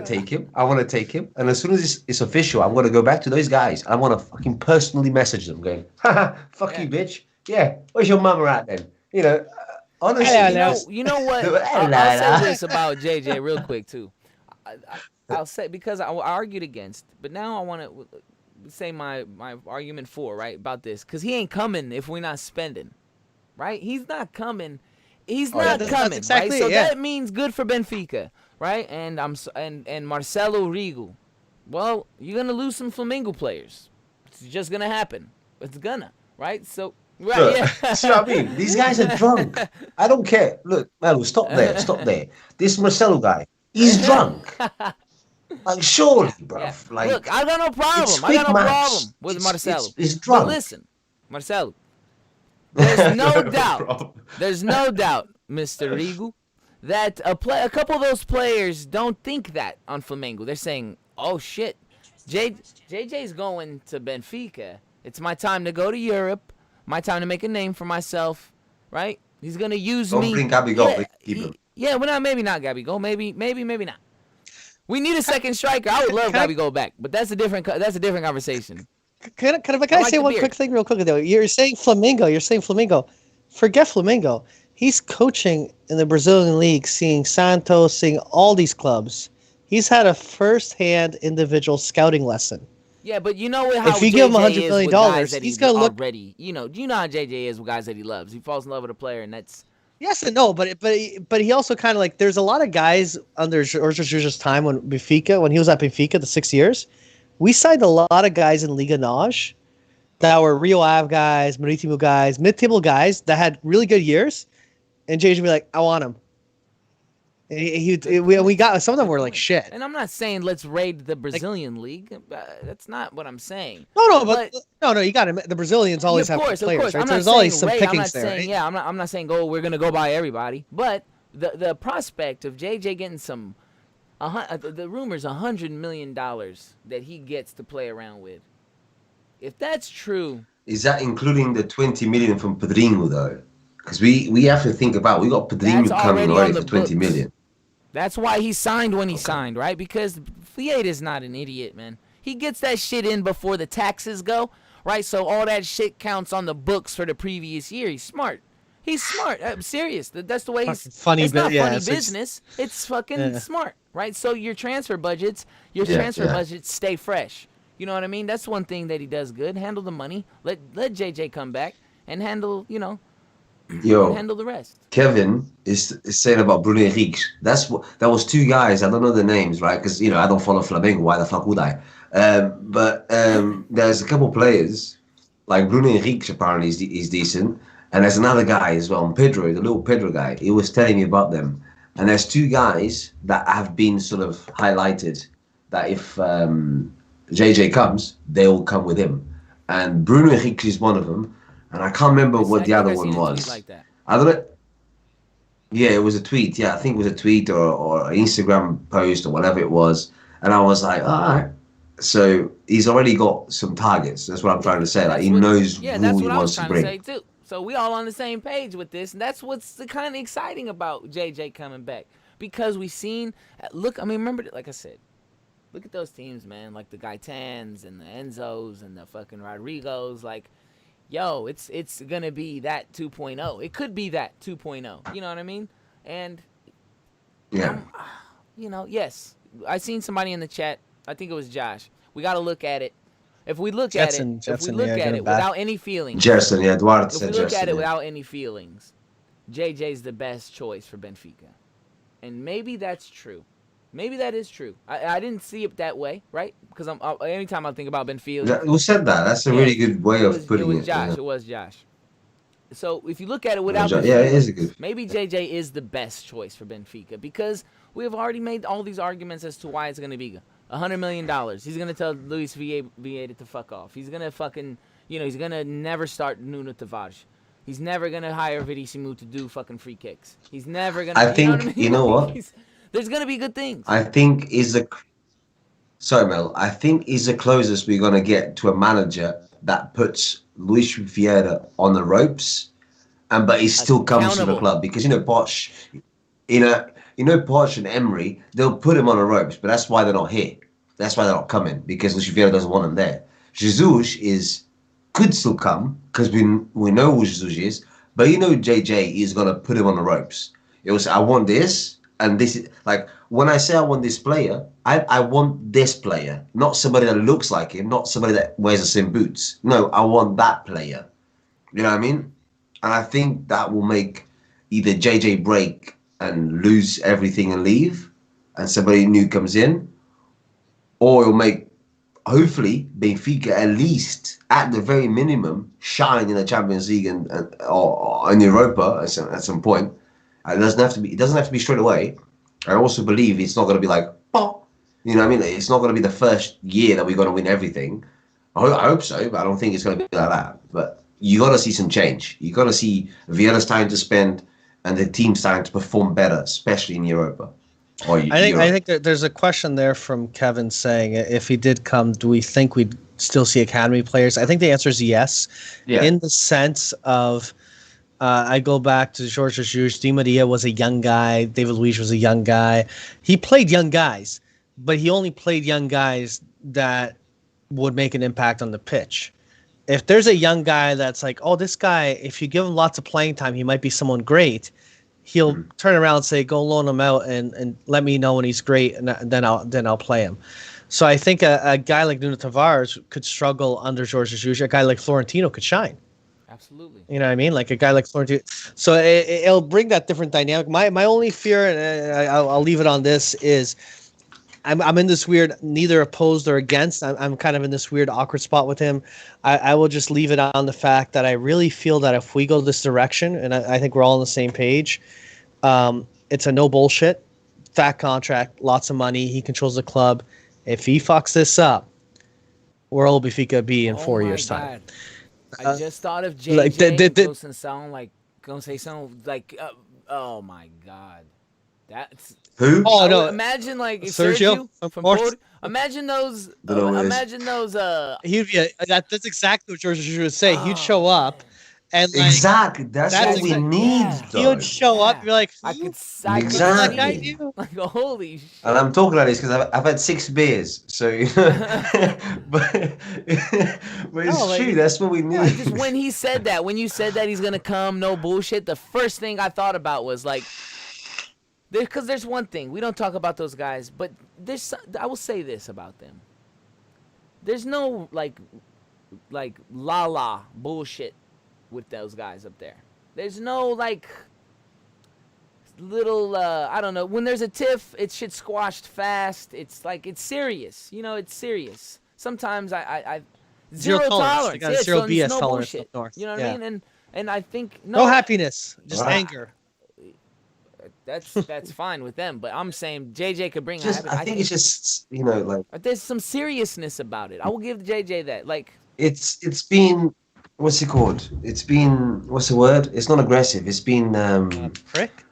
[SPEAKER 1] take him. I want to take him. And as soon as it's official, I'm going to go back to those guys. I want to fucking personally message them going, fuck you, bitch. Yeah, where's your mama at then? Honestly.
[SPEAKER 2] You know what? I'll say this about JJ real quick, too. I'll say, because I argued against, but now I want to say my argument for, right, about this. Because he ain't coming if we're not spending, right? He's not coming. He's not coming, that's exactly right? So that means good for Benfica, right? And and Marcelo Rigo. Well, you're gonna lose some Flamengo players. It's just gonna happen. It's gonna, right? So, right?
[SPEAKER 1] Look,
[SPEAKER 2] Yeah.
[SPEAKER 1] see what I mean? These guys are drunk. I don't care. Look, Melo, stop there. This Marcelo guy, he's drunk. Like, surely, bro.
[SPEAKER 2] Yeah.
[SPEAKER 1] Like,
[SPEAKER 2] Look, I got no problem.
[SPEAKER 1] it's
[SPEAKER 2] I got no
[SPEAKER 1] quick match.
[SPEAKER 2] problem with
[SPEAKER 1] It's-
[SPEAKER 2] Marcelo.
[SPEAKER 1] it's
[SPEAKER 2] But
[SPEAKER 1] drunk.
[SPEAKER 2] listen, Marcelo, there's no doubt.
[SPEAKER 1] Bro.
[SPEAKER 2] There's no doubt, Mr. Rigu, that a couple of those players don't think that on Flamengo. They're saying, "Oh shit, JJ's going to Benfica. It's my time to go to Europe. My time to make a name for myself, right? He's gonna use
[SPEAKER 1] Don't
[SPEAKER 2] me."
[SPEAKER 1] bring Gabigol.
[SPEAKER 2] Yeah,
[SPEAKER 1] Keep him.
[SPEAKER 2] yeah, well, maybe not Gabigol. Maybe not. We need a second striker. I would love Gabigol back, but that's a different conversation.
[SPEAKER 6] Can I
[SPEAKER 2] like
[SPEAKER 6] say
[SPEAKER 2] the
[SPEAKER 6] one
[SPEAKER 2] beard.
[SPEAKER 6] quick thing real quickly though? You're saying Flamengo. Forget Flamengo. He's coaching in the Brazilian league, seeing Santos, seeing all these clubs. He's had a first-hand individual scouting lesson.
[SPEAKER 2] Yeah, but you know how
[SPEAKER 6] If you
[SPEAKER 2] JJ
[SPEAKER 6] give him $100
[SPEAKER 2] is
[SPEAKER 6] million,
[SPEAKER 2] with guys that
[SPEAKER 6] he's
[SPEAKER 2] he
[SPEAKER 6] gonna look.
[SPEAKER 2] already, you know how JJ is with guys that he loves. He falls in love with a player, and that's
[SPEAKER 6] Yes and no, but he also kind of like there's a lot of guys under Jorge Jesus' time when he was at Benfica the 6 years, we signed a lot of guys in Liga NOS that were Rio Ave guys, Maritimo guys, mid-table guys that had really good years, and JJ would be like, I want him. And we got some of them were like shit.
[SPEAKER 2] And I'm not saying let's raid the Brazilian league. That's not what I'm saying.
[SPEAKER 6] No, you got him. The Brazilians always have good players, right?
[SPEAKER 2] I'm
[SPEAKER 6] There's
[SPEAKER 2] not
[SPEAKER 6] always
[SPEAKER 2] saying
[SPEAKER 6] some
[SPEAKER 2] raid.
[SPEAKER 6] pickings
[SPEAKER 2] I'm not
[SPEAKER 6] there.
[SPEAKER 2] saying,
[SPEAKER 6] Right?
[SPEAKER 2] yeah, I'm not saying we're gonna go buy everybody, but the prospect of JJ getting some, the rumors $100 million that he gets to play around with. If that's true,
[SPEAKER 1] Is that including the 20 million from Pedrinho though? Because we have to think about we got Pedrinho
[SPEAKER 2] That's
[SPEAKER 1] coming
[SPEAKER 2] already
[SPEAKER 1] already
[SPEAKER 2] on the
[SPEAKER 1] for 20
[SPEAKER 2] books.
[SPEAKER 1] million.
[SPEAKER 2] that's why he signed when he signed, right? Because Vieira's not an idiot, man. He gets that shit in before the taxes go, right? So all that shit counts on the books for the previous year. He's smart. He's smart. I'm serious. That's the way he's
[SPEAKER 6] Funny
[SPEAKER 2] It's not
[SPEAKER 6] bit- yeah,
[SPEAKER 2] funny
[SPEAKER 6] it's like-
[SPEAKER 2] business. It's fucking
[SPEAKER 6] Yeah.
[SPEAKER 2] smart, right? So your transfer budgets,
[SPEAKER 1] Yeah.
[SPEAKER 2] stay fresh. You know what I mean? That's one thing that he does good. Handle the money. Let JJ come back and handle, and
[SPEAKER 1] Yo,
[SPEAKER 2] handle the rest.
[SPEAKER 1] Kevin is saying about Bruno Henrique. That was two guys. I don't know the names, right? Because I don't follow Flamengo. Why the fuck would I? But there's a couple players like Bruno Henrique. Apparently, is decent, and there's another guy as well, Pedro, the little Pedro guy. He was telling me about them, and there's two guys that have been sort of highlighted that if JJ comes, they will come with him, and Bruno Henrique is one of them. And I can't remember what the other one was.
[SPEAKER 2] Like that.
[SPEAKER 1] I don't know. Yeah, it was a tweet. Yeah, I think it was a tweet or an Instagram post or whatever it was. And I was like, all right. So he's already got some targets. That's what I'm trying to say. Like he knows who
[SPEAKER 2] that's
[SPEAKER 1] he
[SPEAKER 2] what I was
[SPEAKER 1] wants to
[SPEAKER 2] trying
[SPEAKER 1] bring.
[SPEAKER 2] to say too. So we all on the same page with this, and that's what's kind of exciting about JJ coming back because we've seen. Look, I mean, remember, like I said, look at those teams, man. Like the Gaitans and the Enzos and the fucking Rodrigos. Like, yo, it's gonna be that 2.0. It could be that 2.0. You know what I mean? And
[SPEAKER 1] Yeah.
[SPEAKER 2] Yes, I seen somebody in the chat. I think it was Josh. We got to look at it. If we look
[SPEAKER 6] Jetson,
[SPEAKER 2] at it without any feelings,
[SPEAKER 1] Gerson, yeah, Eduardo
[SPEAKER 2] if
[SPEAKER 1] said
[SPEAKER 2] we look
[SPEAKER 1] Gerson.
[SPEAKER 2] at it
[SPEAKER 1] Yeah.
[SPEAKER 2] without any feelings, JJ's the best choice for Benfica. And maybe that's true. Maybe that is true. I didn't see it that way, right? Because anytime I think about Benfica,
[SPEAKER 1] Who said that? That's a really good way of putting it.
[SPEAKER 2] it was Josh.
[SPEAKER 1] Yeah.
[SPEAKER 2] It was Josh. So if you look at it without the
[SPEAKER 1] Yeah, it
[SPEAKER 2] feelings,
[SPEAKER 1] is a good.
[SPEAKER 2] maybe JJ is the best choice for Benfica because we have already made all these arguments as to why it's going to be $100 million. He's going to tell Luis Vieira to fuck off. He's going to fucking, he's going to never start Nuno Tavares. He's never going to hire Verissimo to do fucking free kicks. He's never going to.
[SPEAKER 1] I think, you know what?
[SPEAKER 2] There's going to be good things.
[SPEAKER 1] I think sorry, Mel. I think is the closest we're gonna get to a manager that puts Luis Vieira on the ropes, but he still comes to the
[SPEAKER 2] Accountable.
[SPEAKER 1] club because Poch, Poch and Emery, they'll put him on the ropes, but that's why they're not here. That's why they're not coming because Luis Vieira doesn't want him there. Jesus could still come because we know who Jesus is, but JJ is gonna put him on the ropes. It was I want this. And this is like when I say I want this player, I want this player, not somebody that looks like him, not somebody that wears the same boots. No, I want that player. You know what I mean? And I think that will make either JJ break and lose everything and leave, and somebody new comes in, or it'll make hopefully Benfica at least at the very minimum shine in the Champions League or in Europa at some point. It doesn't have to be straight away. I also believe it's not going to be like, You know what I mean? It's not going to be the first year that we're going to win everything. I hope so, but I don't think it's going to be like that. But you got to see some change. You got to see Vieira's time to spend and the team's time to perform better, especially in Europa.
[SPEAKER 6] I think that there's a question there from Kevin saying, if he did come, do we think we'd still see academy players? I think the answer is yes.
[SPEAKER 1] Yeah.
[SPEAKER 6] In the sense of, I go back to George Jesus. Di Maria was a young guy. David Luiz was a young guy. He played young guys, but he only played young guys that would make an impact on the pitch. If there's a young guy that's like, oh, this guy, if you give him lots of playing time, he might be someone great. He'll turn around and say, go loan him out and let me know when he's great, and then I'll play him. So I think a guy like Nuno Tavares could struggle under Jorge Jesus. A guy like Florentino could shine.
[SPEAKER 2] Absolutely.
[SPEAKER 6] You know what I mean? Like a guy like Florentino. So it'll bring that different dynamic. My only fear, and I'll leave it on this, is I'm in this weird neither opposed or against. I'm kind of in this weird awkward spot with him. I will just leave it on the fact that I really feel that if we go this direction, and I think we're all on the same page, it's a no bullshit, fat contract, lots of money. He controls the club. If he fucks this up, where will Benfica be in 4 years' time?
[SPEAKER 2] I just thought of JJ gonna say something like, oh my god, that's
[SPEAKER 1] who?
[SPEAKER 6] Oh no!
[SPEAKER 2] Imagine like
[SPEAKER 6] Sergio
[SPEAKER 2] from Porto. Imagine those. Imagine those.
[SPEAKER 6] He'd be that's exactly what George Jesus would say. He'd show up, and like,
[SPEAKER 1] exactly that's what we need.
[SPEAKER 2] Yeah.
[SPEAKER 6] He would show up. You're like,
[SPEAKER 2] I could
[SPEAKER 1] exactly.
[SPEAKER 2] Like holy shit.
[SPEAKER 1] And I'm talking like this because I've had 6 beers, so but it's true. That's what we need.
[SPEAKER 2] Yeah, just when he said that, when you said that he's gonna come, no bullshit. The first thing I thought about was like, because there's one thing we don't talk about those guys, but I will say this about them. There's no like la bullshit with those guys up there. There's no like little I don't know, when there's a tiff, it shit squashed fast. It's like it's serious, it's serious. Sometimes I zero tolerance.
[SPEAKER 6] Yeah, zero BS
[SPEAKER 2] no
[SPEAKER 6] tolerance
[SPEAKER 2] bullshit.
[SPEAKER 6] up north.
[SPEAKER 2] You know what I mean? And I think
[SPEAKER 6] no happiness, just anger.
[SPEAKER 2] That's fine with them, but I'm saying JJ could bring.
[SPEAKER 1] I think it's just like
[SPEAKER 2] there's some seriousness about it. I will give JJ that. Like
[SPEAKER 1] it's been what's it called? It's been what's the word? It's not aggressive. It's been
[SPEAKER 6] prick.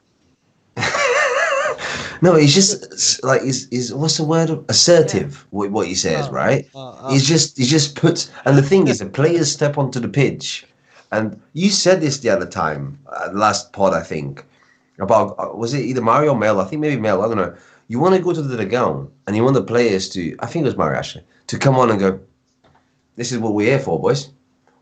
[SPEAKER 1] No, he's just like he's what's the word? Assertive. Yeah. What he says, right? He just puts. And the thing is, the players step onto the pitch, and you said this the other time, last pod, I think. About was it either Mario or Mel? I think maybe Mel. I don't know. You want to go to the ground and you want the players to. I think it was Mario actually to come on and go. This is what we're here for, boys.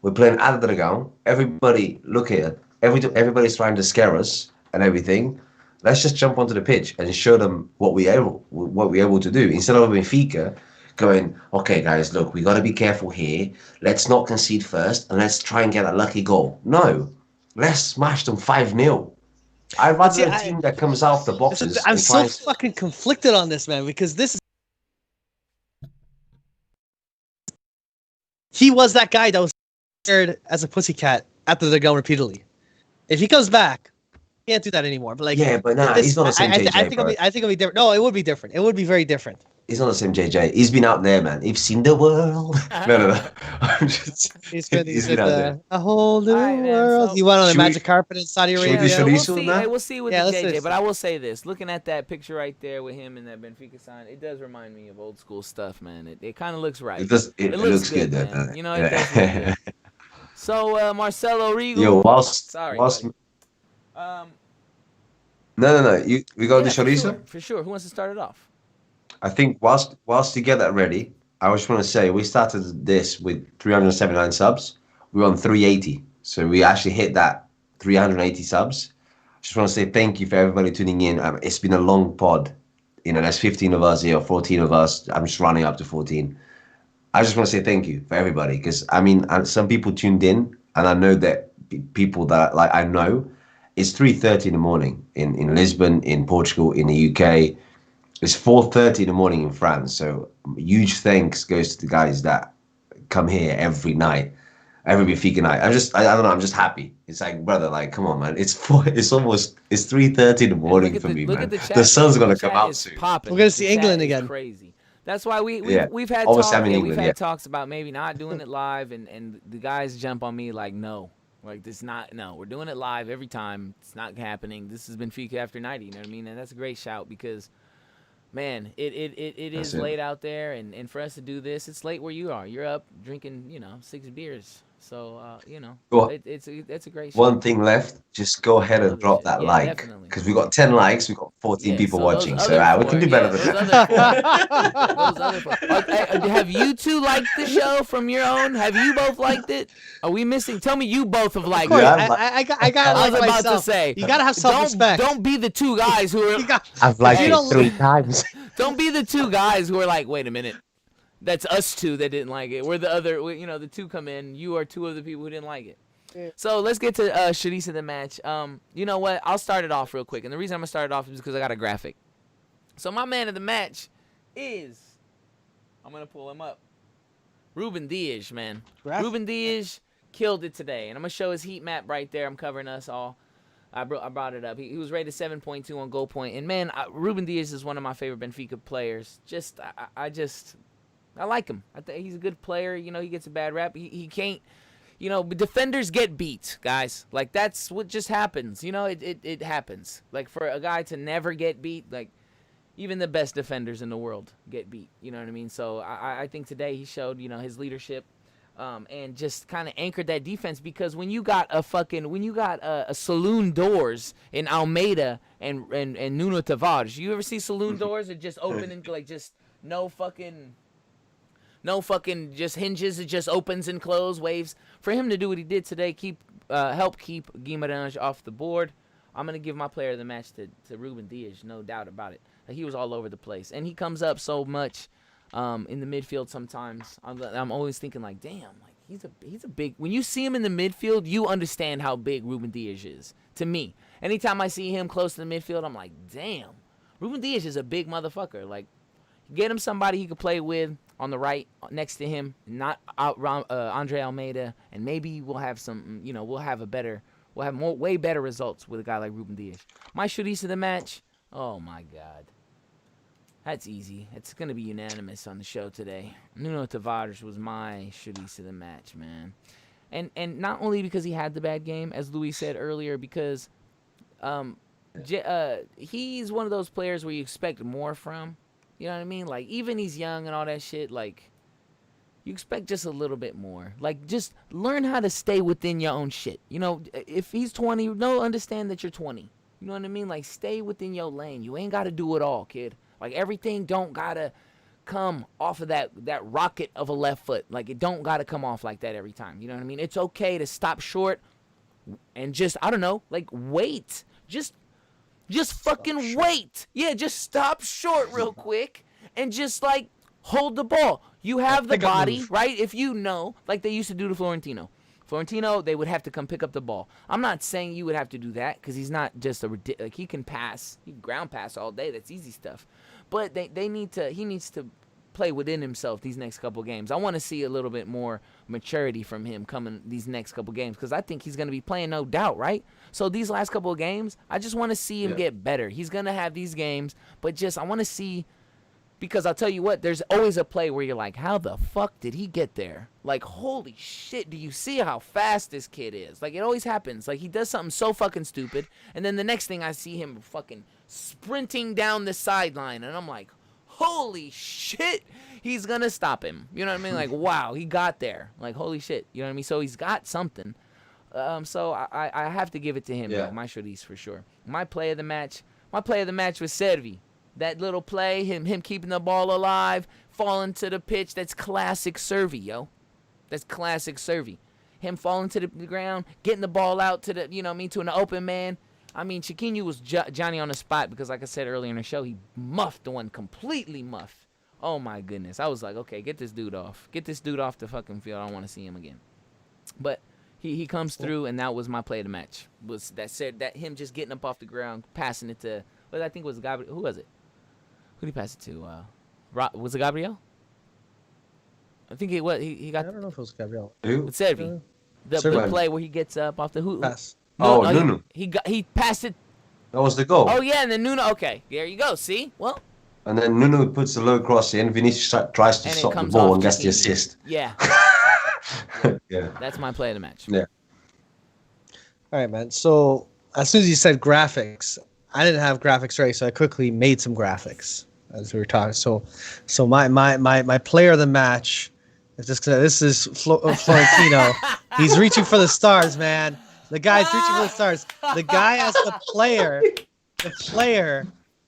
[SPEAKER 1] We're playing out of the ground. Everybody, look here. Everybody's trying to scare us and everything. Let's just jump onto the pitch and show them what we're able to do. Instead of Benfica going, okay, guys, look, we got to be careful here. Let's not concede first and let's try and get a lucky goal. No, let's smash them 5-0. I'd rather a team that comes out the boxes.
[SPEAKER 6] I'm so fucking conflicted on this, man, because he was that guy that was scared as a pussycat after the gun repeatedly. If he comes back, he can't do that anymore. But
[SPEAKER 1] he's not the same JJ,
[SPEAKER 6] I think it'll be different. No, it would be different. It would be very different.
[SPEAKER 1] He's not the same JJ. He's been out there, man. He's seen the world. No.
[SPEAKER 6] He's been out there. A whole new world. He went on the magic carpet in Saudi Arabia.
[SPEAKER 2] We'll see with the JJ. But I will say this. Looking at that picture right there with him and that Benfica sign, it does remind me of old school stuff, man. It kind of looks right.
[SPEAKER 1] It does. It looks good, man.
[SPEAKER 2] It does look good. So, Marcelo Rigo.
[SPEAKER 1] Yo,
[SPEAKER 2] Sorry.
[SPEAKER 1] No. We got the chorizo?
[SPEAKER 2] For sure. Who wants to start it off?
[SPEAKER 1] I think whilst you get that ready, I just want to say we started this with 379 subs. We're on 380. So we actually hit that 380 subs. Just want to say thank you for everybody tuning in. It's been a long pod. There's 15 of us here, 14 of us. I'm just running up to 14. I just want to say thank you for everybody because, some people tuned in and I know that people that I know, it's 3:30 in the morning in Lisbon, in Portugal, in the UK. It's 4:30 in the morning in France, so huge thanks goes to the guys that come here every night, every Benfica night. I don't know. I'm just happy. It's like, brother, come on, man. It's 3:30 in the morning for me, man. The sun's gonna come out soon.
[SPEAKER 6] We're gonna see England again.
[SPEAKER 2] Crazy. That's why we've had
[SPEAKER 1] Obviously, I'm in
[SPEAKER 2] we've
[SPEAKER 1] England,
[SPEAKER 2] had
[SPEAKER 1] yeah.
[SPEAKER 2] talks about maybe not doing it live, and the guys jump on me like, no, like this not no, we're doing it live every time. It's not happening. This has been Benfica after 90. You know what I mean? And that's a great shout because, man, it is late out there, and for us to do this, it's late where you are. You're up drinking, 6 beers. So
[SPEAKER 1] Well,
[SPEAKER 2] it's a great shout.
[SPEAKER 1] one thing left. Just go ahead and
[SPEAKER 2] Other
[SPEAKER 1] drop
[SPEAKER 2] shit.
[SPEAKER 1] that
[SPEAKER 2] Yeah,
[SPEAKER 1] like,
[SPEAKER 2] definitely.
[SPEAKER 1] because we got 10 likes. We got 14
[SPEAKER 2] Yeah,
[SPEAKER 1] people
[SPEAKER 2] so those
[SPEAKER 1] watching. So
[SPEAKER 2] other
[SPEAKER 1] we can do better than
[SPEAKER 2] those
[SPEAKER 1] that.
[SPEAKER 2] other four. Have you two liked the show from your own? Have you both liked it? Are we missing? Tell me you both have liked
[SPEAKER 6] Of course,
[SPEAKER 2] it.
[SPEAKER 1] Yeah,
[SPEAKER 6] I gotta
[SPEAKER 2] I
[SPEAKER 6] like
[SPEAKER 2] was about
[SPEAKER 6] myself.
[SPEAKER 2] to say,
[SPEAKER 6] You gotta have self-respect.
[SPEAKER 2] Don't be the two guys who are.
[SPEAKER 1] I've liked
[SPEAKER 6] You
[SPEAKER 1] it
[SPEAKER 6] don't-
[SPEAKER 1] 3 times.
[SPEAKER 2] Don't be the two guys who are like, wait a minute. That's us two that didn't like it. We're the other, the two come in. You are two of the people who didn't like it.
[SPEAKER 6] Yeah.
[SPEAKER 2] So let's get to Shadis of the match. You know what? I'll start it off real quick. And the reason I'm going to start it off is because I got a graphic. So my man of the match is, I'm going to pull him up, Ruben Dias, man. Ruben Dias killed it today. And I'm going to show his heat map right there. I'm covering us all. I brought it up. He was rated 7.2 on goal point. And, man, Ruben Dias is one of my favorite Benfica players. I like him. I think he's a good player. He gets a bad rap. He can't, defenders get beat, guys. Like, that's what just happens. It happens. Like, for a guy to never get beat, like, even the best defenders in the world get beat. You know what I mean? So I think today he showed, his leadership. And just kind of anchored that defense, because when you got a saloon doors in Almeida and Nuno Tavares, you ever see saloon doors that just open and like just no fucking just hinges, it just opens and closes, waves. For him to do what he did today, help keep Guimarães off the board. I'm gonna give my player of the match to Ruben Dias, no doubt about it. He was all over the place, and he comes up so much. In the midfield sometimes. I'm always thinking like, damn, like he's a big. When you see him in the midfield, you understand how big Ruben Dias is. To me, anytime I see him close to the midfield, I'm like, damn, Ruben Dias is a big motherfucker. Like, get him somebody he could play with on the right next to him, not Andre Almeida, and maybe we'll have some. We'll have way better results with a guy like Ruben Dias. My Shadis of the match. Oh my God. That's easy. It's going to be unanimous on the show today. Nuno Tavares was my Shadis of the match, man. And not only because he had the bad game, as Luis said earlier, because he's one of those players where you expect more from. You know what I mean? Like, even he's young and all that shit, like, you expect just a little bit more. Like, just learn how to stay within your own shit. If he's 20, understand that you're 20. You know what I mean? Like, stay within your lane. You ain't got to do it all, kid. Like, everything don't gotta come off of that rocket of a left foot. Like, it don't gotta come off like that every time. You know what I mean? It's okay to stop short and just, I don't know, like, wait. Just fucking wait. Yeah, just stop short real quick and just, like, hold the ball. You have the body, right? If like they used to do to Florentino. Florentino, they would have to come pick up the ball. I'm not saying you would have to do that, because he's not just like, he can pass. He can ground pass all day. That's easy stuff. But he needs to play within himself these next couple games. I want to see a little bit more maturity from him coming these next couple games, because I think he's going to be playing, no doubt, right? So these last couple of games, I just want to see him get better. He's going to have these games, but just I want to see. Because I'll tell you what, there's always a play where you're like, how the fuck did he get there? Like, holy shit, do you see how fast this kid is? Like, it always happens. Like, he does something so fucking stupid, and then the next thing I see him fucking sprinting down the sideline, and I'm like, holy shit, he's gonna stop him. You know what I mean? Like, wow, he got there. Like, holy shit. You know what I mean? So he's got something. So I have to give it to him, though, my Shadis for sure. My play of the match was Servi. That little play, him keeping the ball alive, falling to the pitch, that's classic Servi, yo. That's classic Servi. Him falling to the ground, getting the ball out to the, to an open man. I mean, Chiquinho was Johnny on the spot, because like I said earlier in the show, he muffed the one, completely muffed. Oh my goodness. I was like, okay, get this dude off. Get this dude off the fucking field. I don't want to see him again. But he comes through, and that was my play of the match. Was that him just getting up off the ground, passing it to, what I think was Gabriel. Who was it? Who did he pass it to? Was it Gabriel? I think it was. He got.
[SPEAKER 6] I don't know if it was Gabriel.
[SPEAKER 1] Who?
[SPEAKER 2] It's Servi. The play where he gets up off the who?
[SPEAKER 6] Pass.
[SPEAKER 1] Nuno.
[SPEAKER 2] He passed it.
[SPEAKER 1] That was the goal.
[SPEAKER 2] Oh yeah, and then Nuno. Okay, there you go. See, well,
[SPEAKER 1] And then Nuno puts the low cross in. Vinicius tries to
[SPEAKER 2] And it
[SPEAKER 1] stop the
[SPEAKER 2] comes
[SPEAKER 1] ball
[SPEAKER 2] off
[SPEAKER 1] and gets the
[SPEAKER 2] Chiquinho.
[SPEAKER 1] assist.
[SPEAKER 2] Yeah,
[SPEAKER 1] Yeah.
[SPEAKER 2] that's my play of the match.
[SPEAKER 1] Yeah.
[SPEAKER 6] All right, man. So as soon as you said graphics, I didn't have graphics ready, so I quickly made some graphics as we were talking. So my player of the match, this is Florentino. He's reaching for the stars, man. The guy's reaching for the stars. The guy as the player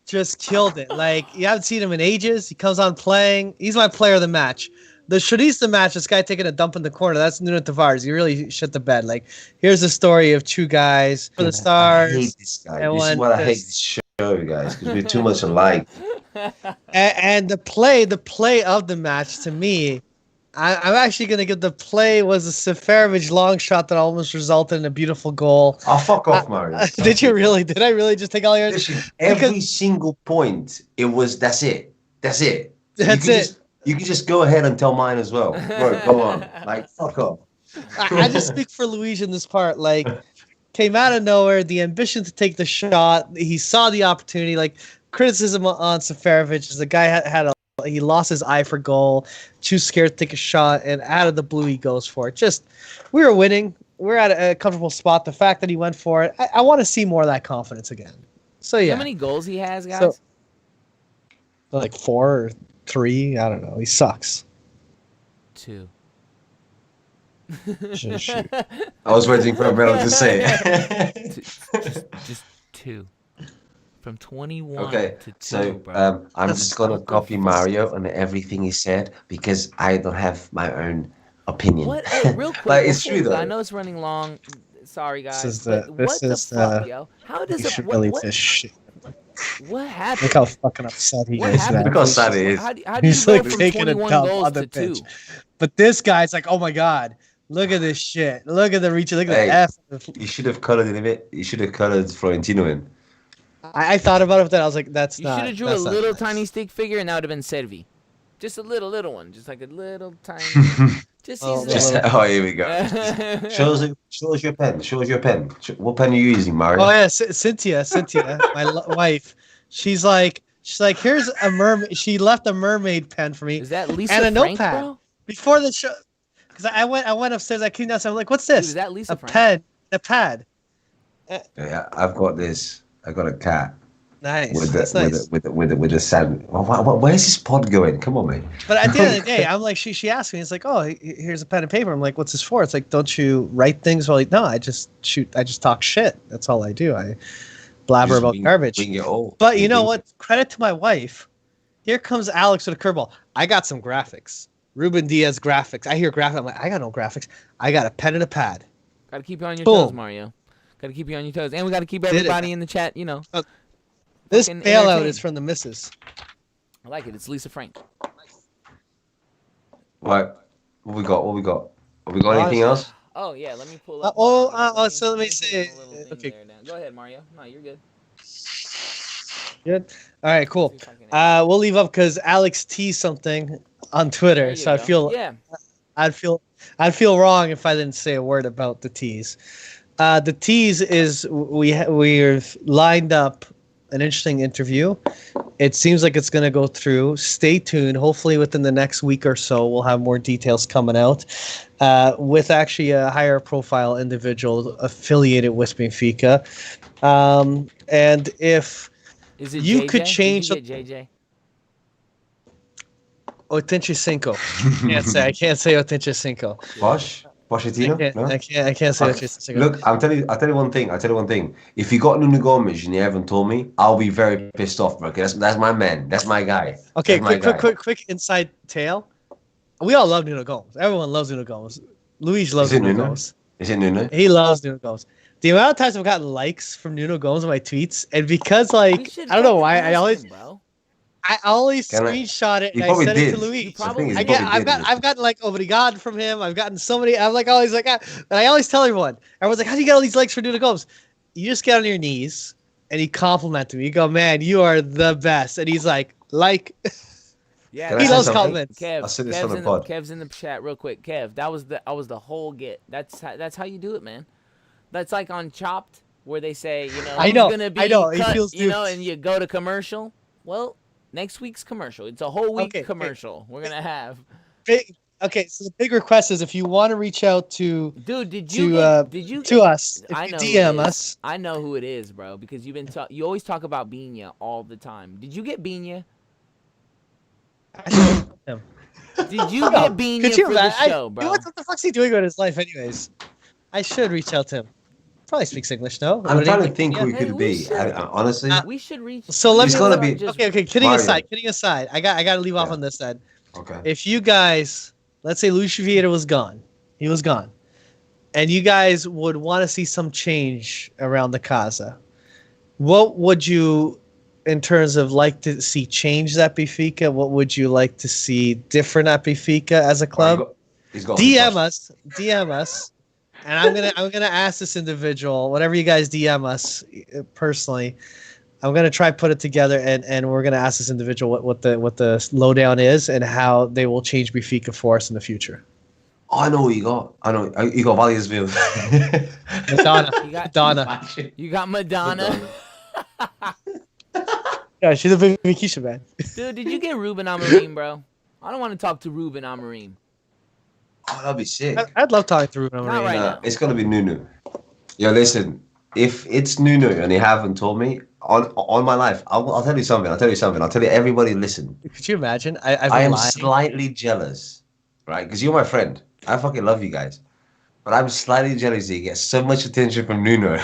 [SPEAKER 6] just killed it. Like, you haven't seen him in ages. He comes on playing. He's my player of the match. The Shadista match, this guy taking a dump in the corner, that's Nuno Tavares. You really shit the bed. Like, here's the story of two guys for the stars.
[SPEAKER 1] I hate this guy. This is what I hate this show, guys, because we're too much alike.
[SPEAKER 6] And the play of the match, to me, I'm actually going to give the play was a Seferovic long shot that almost resulted in a beautiful goal.
[SPEAKER 1] Oh, fuck off, Mario.
[SPEAKER 6] Did you really? Did I really just take all yours?
[SPEAKER 1] Listen, every single point, it was, that's it. That's it.
[SPEAKER 6] That's it.
[SPEAKER 1] You can just go ahead and tell mine as well. Bro, go on. Like, fuck off.
[SPEAKER 6] I just speak for Luigi in this part. Like, came out of nowhere, the ambition to take the shot. He saw the opportunity. Like, criticism on Seferovic is the guy he lost his eye for goal, too scared to take a shot, and out of the blue he goes for it. Just, we were winning. We're at a comfortable spot. The fact that he went for it, I want to see more of that confidence again. So yeah.
[SPEAKER 2] How many goals he has, guys?
[SPEAKER 6] So, like 4 or 3. I don't know. He sucks.
[SPEAKER 2] 2.
[SPEAKER 6] Shoot.
[SPEAKER 1] I was waiting for Melo to say it.
[SPEAKER 2] just 2. From 21
[SPEAKER 1] Okay,
[SPEAKER 2] to 2,
[SPEAKER 1] so
[SPEAKER 2] bro.
[SPEAKER 1] I'm just going to copy Mario on everything he said because I don't have my own opinion.
[SPEAKER 2] What? Hey, real quick,
[SPEAKER 1] But it's true, though.
[SPEAKER 2] I know it's running long. Sorry, guys.
[SPEAKER 6] This is
[SPEAKER 2] but what the fuck, yo? How does
[SPEAKER 6] You
[SPEAKER 2] it?
[SPEAKER 6] should
[SPEAKER 2] What,
[SPEAKER 6] really
[SPEAKER 2] what,
[SPEAKER 6] this shit.
[SPEAKER 2] what happened?
[SPEAKER 6] Look how fucking upset he
[SPEAKER 2] What
[SPEAKER 6] is.
[SPEAKER 2] happened?
[SPEAKER 6] Man.
[SPEAKER 1] Look how sad he is.
[SPEAKER 2] How do you
[SPEAKER 6] He's
[SPEAKER 2] go
[SPEAKER 6] like
[SPEAKER 2] from
[SPEAKER 6] taking a
[SPEAKER 2] 21
[SPEAKER 6] dump
[SPEAKER 2] goals
[SPEAKER 6] on the
[SPEAKER 2] to 2?
[SPEAKER 6] pitch. But this guy's like, oh my god, look at this shit. Look at the reach. Look at
[SPEAKER 1] Hey.
[SPEAKER 6] the F.
[SPEAKER 1] You should have colored it a bit. You should have colored Florentino in.
[SPEAKER 6] I thought about it, but then I was like, that's
[SPEAKER 2] You
[SPEAKER 6] not.
[SPEAKER 2] should have drew a
[SPEAKER 6] that's not
[SPEAKER 2] little
[SPEAKER 6] nice.
[SPEAKER 2] tiny stick figure, and that would have been Servi. Just a little one. Just like a little tiny. Just
[SPEAKER 6] Oh,
[SPEAKER 2] he's
[SPEAKER 1] Just,
[SPEAKER 2] there.
[SPEAKER 1] oh, here we go. Show us your pen. Show us your pen. What pen are you using, Mario?
[SPEAKER 6] Oh yeah, Cynthia, my wife. She's like, here's a mermaid. She left a mermaid pen for me
[SPEAKER 2] Is that Lisa
[SPEAKER 6] and a
[SPEAKER 2] Frank,
[SPEAKER 6] notepad
[SPEAKER 2] bro?
[SPEAKER 6] before the show. Because I went upstairs. I came downstairs. I'm like, what's
[SPEAKER 2] Dude,
[SPEAKER 6] this?
[SPEAKER 2] is that Lisa
[SPEAKER 6] A
[SPEAKER 2] Frank?
[SPEAKER 6] pen, a pad.
[SPEAKER 1] Yeah, I've got this. I got a cat
[SPEAKER 6] Nice. That's nice.
[SPEAKER 1] with a sand. Where's this pod going? Come on, mate.
[SPEAKER 6] But at the end of the day, I'm like, she asked me, it's like, oh, here's a pen and paper. I'm like, what's this for? It's like, don't you write things? Well, like, no, I just talk shit. That's all I do. I blabber
[SPEAKER 1] Just
[SPEAKER 6] about garbage.
[SPEAKER 1] wing it all.
[SPEAKER 6] But you know what? Credit to my wife. Here comes Alex with a curveball. I got some graphics. Ruben Diaz graphics. I hear graphics. I'm like, I got no graphics. I got a pen and a pad.
[SPEAKER 2] Gotta keep you on your
[SPEAKER 6] Boom.
[SPEAKER 2] toes, Mario. Gotta keep you on your toes. And we gotta keep
[SPEAKER 6] Did it.
[SPEAKER 2] everybody in the chat,
[SPEAKER 6] This
[SPEAKER 2] Fucking
[SPEAKER 6] bailout
[SPEAKER 2] entertain.
[SPEAKER 6] is from the missus.
[SPEAKER 2] I like it. It's Lisa Frank.
[SPEAKER 1] Right. What we got? Have we got anything else?
[SPEAKER 2] Oh, yeah. Let me pull up.
[SPEAKER 6] So let me
[SPEAKER 2] pull
[SPEAKER 6] see.
[SPEAKER 2] up a little thing
[SPEAKER 6] Okay.
[SPEAKER 2] there now. Go ahead, Mario. No, you're good.
[SPEAKER 6] Good. All right, cool.
[SPEAKER 2] See if I can-
[SPEAKER 6] We'll leave up because Alex teased something on
[SPEAKER 2] There
[SPEAKER 6] Twitter.
[SPEAKER 2] you
[SPEAKER 6] So I
[SPEAKER 2] go.
[SPEAKER 6] feel
[SPEAKER 2] Yeah.
[SPEAKER 6] I'd feel wrong if I didn't say a word about the tease. The tease is we're lined up an interesting interview. It seems like it's going to go through. Stay tuned. Hopefully within the next week or so, we'll have more details coming out with actually a higher profile individual affiliated with Benfica. And if
[SPEAKER 2] Is it
[SPEAKER 6] You
[SPEAKER 2] JJ?
[SPEAKER 6] could change
[SPEAKER 2] Did you get JJ?
[SPEAKER 6] Otenche I can't say Otenche.
[SPEAKER 1] Pochettino? No?
[SPEAKER 6] I can't say Otenche.
[SPEAKER 1] Look, I'll tell you one thing. If you got Nuno Gomes and you haven't told me, I'll be very pissed off, bro. That's my man. That's my guy.
[SPEAKER 6] Okay,
[SPEAKER 1] That's my guy.
[SPEAKER 6] quick inside tale. We all love Nuno Gomes. Everyone loves Nuno Gomes. Luis loves
[SPEAKER 1] Is it
[SPEAKER 6] Nuno
[SPEAKER 1] Nuno?
[SPEAKER 6] Gomes.
[SPEAKER 1] Is it Nuno?
[SPEAKER 6] He loves Nuno Gomes. The amount of times I've gotten likes from Nuno Gomes on my tweets, and because
[SPEAKER 2] We
[SPEAKER 6] like
[SPEAKER 2] should
[SPEAKER 6] I don't know
[SPEAKER 2] fucking
[SPEAKER 6] why
[SPEAKER 2] ask him, bro.
[SPEAKER 6] I always
[SPEAKER 1] Can I-
[SPEAKER 6] screenshot it
[SPEAKER 1] He
[SPEAKER 6] and I
[SPEAKER 1] probably
[SPEAKER 6] sent it
[SPEAKER 1] did.
[SPEAKER 6] to Luis.
[SPEAKER 2] I think he
[SPEAKER 6] I've gotten like obrigado from him. I've gotten so many. I'm like always like, and I always tell everyone. Everyone's like, how do you get all these likes for Nuno Gomes? You just get on your knees and you compliment him. You go, man, you are the best. And he's like.
[SPEAKER 2] Yeah,
[SPEAKER 1] Can I
[SPEAKER 6] He
[SPEAKER 1] say
[SPEAKER 6] loves
[SPEAKER 1] something?
[SPEAKER 6] compliments.
[SPEAKER 1] I'll say this
[SPEAKER 2] Kev's
[SPEAKER 1] on the
[SPEAKER 2] in
[SPEAKER 1] pod.
[SPEAKER 2] Kev's in the chat real quick. Kev, that was the whole get. That's how you do it, man. That's like on Chopped where they say,
[SPEAKER 6] I
[SPEAKER 2] who's
[SPEAKER 6] know,
[SPEAKER 2] gonna be
[SPEAKER 6] I know, he
[SPEAKER 2] cut,
[SPEAKER 6] feels
[SPEAKER 2] and
[SPEAKER 6] duped.
[SPEAKER 2] you go to commercial. Well, Next week's commercial. It's a whole week
[SPEAKER 6] Okay,
[SPEAKER 2] commercial. We're gonna have.
[SPEAKER 6] Okay, so the big request is if you want to reach out to
[SPEAKER 2] Dude, did
[SPEAKER 6] to
[SPEAKER 2] you
[SPEAKER 6] to us, if
[SPEAKER 2] I
[SPEAKER 6] you
[SPEAKER 2] know
[SPEAKER 6] DM
[SPEAKER 2] who it is.
[SPEAKER 6] us.
[SPEAKER 2] I know who it is, bro, because you always talk about Binya all the time. Did you get Binya?
[SPEAKER 6] Him.
[SPEAKER 2] Did you get Binya
[SPEAKER 6] Could you
[SPEAKER 2] for the
[SPEAKER 6] imagine?
[SPEAKER 2] show, bro?
[SPEAKER 6] What the fuck's he doing with his life, anyways? I should reach out to him. Probably speaks English, no?
[SPEAKER 1] I'm
[SPEAKER 6] Would
[SPEAKER 1] trying
[SPEAKER 6] he-
[SPEAKER 1] to think who it
[SPEAKER 2] Hey,
[SPEAKER 1] could
[SPEAKER 2] we
[SPEAKER 1] be.
[SPEAKER 2] should-
[SPEAKER 1] Honestly,
[SPEAKER 2] We should reach.
[SPEAKER 6] So let
[SPEAKER 1] It's
[SPEAKER 6] me.
[SPEAKER 1] gonna
[SPEAKER 6] let-
[SPEAKER 1] be-
[SPEAKER 2] just-
[SPEAKER 6] Okay. Kidding
[SPEAKER 1] Mario.
[SPEAKER 6] aside. I got to leave off
[SPEAKER 1] Yeah.
[SPEAKER 6] on this side.
[SPEAKER 1] okay.
[SPEAKER 6] If you guys, let's say Luis Vieira was gone, he was gone, and you guys would want to see some change around the Casa, what would you, in terms of like to see change at Benfica? What would you like to see different at Benfica as a club?
[SPEAKER 1] He's got
[SPEAKER 6] DM us, and I'm gonna ask this individual, whatever you guys DM us personally, I'm gonna try put it together, and we're gonna ask this individual what the lowdown is and how they will change Benfica for us in the future.
[SPEAKER 1] Oh, I know what you got. I know you got Valiasville.
[SPEAKER 6] Madonna.
[SPEAKER 2] You got Madonna.
[SPEAKER 6] Yeah, she's a big Keisha man.
[SPEAKER 2] Dude, did you get Ruben Amorim, bro? I don't want to talk to Ruben Amorim.
[SPEAKER 1] Oh, that'd be sick.
[SPEAKER 6] I'd love talking to Ruben.
[SPEAKER 2] Not
[SPEAKER 6] Amorim.
[SPEAKER 2] right now.
[SPEAKER 1] It's gonna be Nuno. Yo, listen. If it's Nuno and they haven't told me on my life, I'll tell you something. I'll tell you everybody. Listen.
[SPEAKER 6] Could you imagine?
[SPEAKER 1] I am slightly jealous, right? Because you're my friend. I fucking love you guys, but I'm slightly jealous that you get so much attention from Nuno.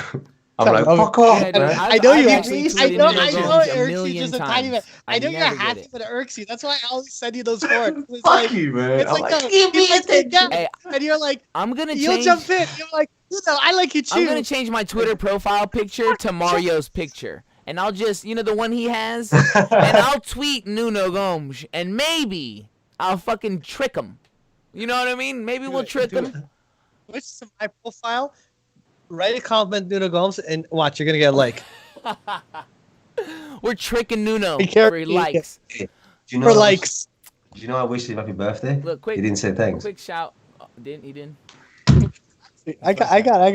[SPEAKER 1] I'm like, fuck off,
[SPEAKER 2] Yeah, dude,
[SPEAKER 1] man.
[SPEAKER 6] I know
[SPEAKER 2] I've
[SPEAKER 6] you.
[SPEAKER 2] actually
[SPEAKER 6] I
[SPEAKER 2] tweeted
[SPEAKER 6] know.
[SPEAKER 2] Nuno
[SPEAKER 6] I know
[SPEAKER 2] Gomes
[SPEAKER 6] it
[SPEAKER 2] a
[SPEAKER 6] irks you
[SPEAKER 2] million
[SPEAKER 6] just a tiny bit.
[SPEAKER 2] times.
[SPEAKER 6] I know you're
[SPEAKER 2] never get
[SPEAKER 6] happy,
[SPEAKER 2] it.
[SPEAKER 6] but it irks you. That's why I always send you those forwards. It's
[SPEAKER 1] Fuck
[SPEAKER 6] like,
[SPEAKER 1] you, man.
[SPEAKER 6] it's
[SPEAKER 1] I'm
[SPEAKER 6] like,
[SPEAKER 1] like,
[SPEAKER 6] no,
[SPEAKER 1] give me
[SPEAKER 6] it's like,
[SPEAKER 1] attention.
[SPEAKER 6] yeah.
[SPEAKER 2] Hey,
[SPEAKER 6] And you're like,
[SPEAKER 2] I'm gonna
[SPEAKER 6] you'll
[SPEAKER 2] change.
[SPEAKER 6] jump in. You're like, I like you too.
[SPEAKER 2] I'm gonna change my Twitter profile picture to Mario's picture, and I'll just, the one he has, and I'll tweet Nuno Gomes, and maybe I'll fucking trick him. You know what I mean? Maybe we'll trick him.
[SPEAKER 6] Switch to my profile, write a compliment Nuno Gomes, and watch, you're gonna get a like.
[SPEAKER 2] We're tricking Nuno
[SPEAKER 6] Be careful.
[SPEAKER 2] for he likes.
[SPEAKER 1] Do you know
[SPEAKER 6] For
[SPEAKER 1] I
[SPEAKER 6] likes.
[SPEAKER 1] wish- Do you know I wished him happy birthday?
[SPEAKER 2] Look, quick.
[SPEAKER 1] He didn't say thanks.
[SPEAKER 2] Quick shout. Oh, he didn't.
[SPEAKER 6] I gotta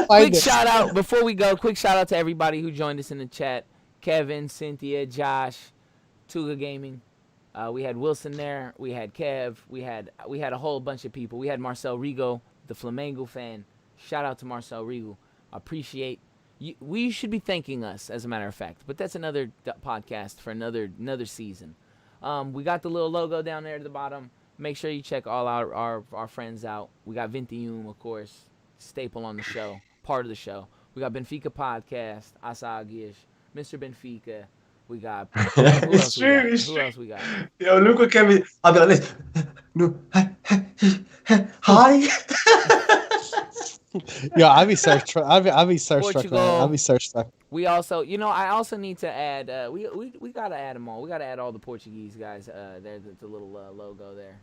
[SPEAKER 6] find
[SPEAKER 2] Quick
[SPEAKER 6] it.
[SPEAKER 2] shout out before we go. Quick shout out to everybody who joined us in the chat: Kevin, Cynthia, Josh, Tuga Gaming. We had Wilson there. We had Kev. We had a whole bunch of people. We had Marcel Rigo, the Flamengo fan. Shout out to Marcel Rigo. Appreciate you. We should be thanking us, as a matter of fact. But that's another podcast for another season. We got the little logo down there at the bottom. Make sure you check all our friends out. We got Vintium, of course, staple on the show, part of the show. We got Benfica Podcast, Asa Aguish, Mr. Benfica. We got who else we got?
[SPEAKER 1] Yo, look what Kevin. I'll be like this. No, hi.
[SPEAKER 6] Yeah, I'd be starstruck. I'd be starstruck, man.
[SPEAKER 2] Portugal.
[SPEAKER 6] I'd be starstruck.
[SPEAKER 2] We also, I also need to add. We gotta add them all. We gotta add all the Portuguese guys. There's the little logo there.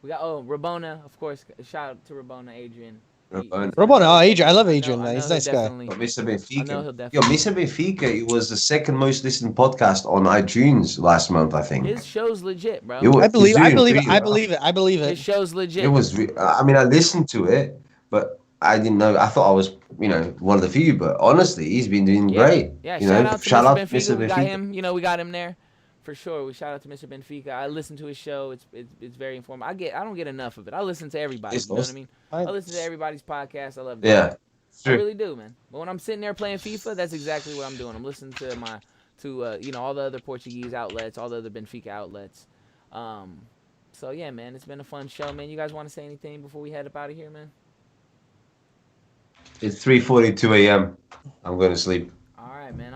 [SPEAKER 2] We got Rabona, of course. Shout out to Rabona, Adrian.
[SPEAKER 6] Rabona, Adrian. I love Adrian,
[SPEAKER 2] I
[SPEAKER 6] man.
[SPEAKER 2] know
[SPEAKER 6] He's a nice guy.
[SPEAKER 2] definitely-
[SPEAKER 1] Mr.
[SPEAKER 2] I know
[SPEAKER 1] Benfica.
[SPEAKER 2] he'll
[SPEAKER 1] Yo,
[SPEAKER 2] definitely.
[SPEAKER 1] Mr. Benfica, it was the second most listened podcast on iTunes last month, I think.
[SPEAKER 2] His show's legit, bro.
[SPEAKER 1] It was-
[SPEAKER 6] I believe
[SPEAKER 1] he's
[SPEAKER 6] it.
[SPEAKER 1] doing
[SPEAKER 6] I
[SPEAKER 1] pretty well.
[SPEAKER 6] believe
[SPEAKER 2] His
[SPEAKER 6] it.
[SPEAKER 2] show's legit.
[SPEAKER 1] It was. I mean, I listened to it, but I didn't know. I thought I was, one of the few. But honestly, he's been doing great.
[SPEAKER 2] Yeah,
[SPEAKER 1] you
[SPEAKER 2] shout
[SPEAKER 1] know,
[SPEAKER 2] out to
[SPEAKER 1] shout
[SPEAKER 2] Mr.
[SPEAKER 1] out
[SPEAKER 2] Benfica.
[SPEAKER 1] Mr.
[SPEAKER 2] We got
[SPEAKER 1] Benfica.
[SPEAKER 2] him. We got him there for sure. We shout out to Mr. Benfica. I listened to his show. It's very informative. I don't get enough of it. I listen to everybody.
[SPEAKER 1] It's
[SPEAKER 2] You know what I
[SPEAKER 1] awesome.
[SPEAKER 2] mean? I listen to everybody's podcast. I love that.
[SPEAKER 1] Yeah.
[SPEAKER 2] I really do, man. But when I'm sitting there playing FIFA, that's exactly what I'm doing. I'm listening to all the other Portuguese outlets, all the other Benfica outlets. So yeah, man, it's been a fun show, man. You guys want to say anything before we head up out of here, man?
[SPEAKER 1] It's 3:42 a.m. I'm going to sleep.
[SPEAKER 2] All right, man.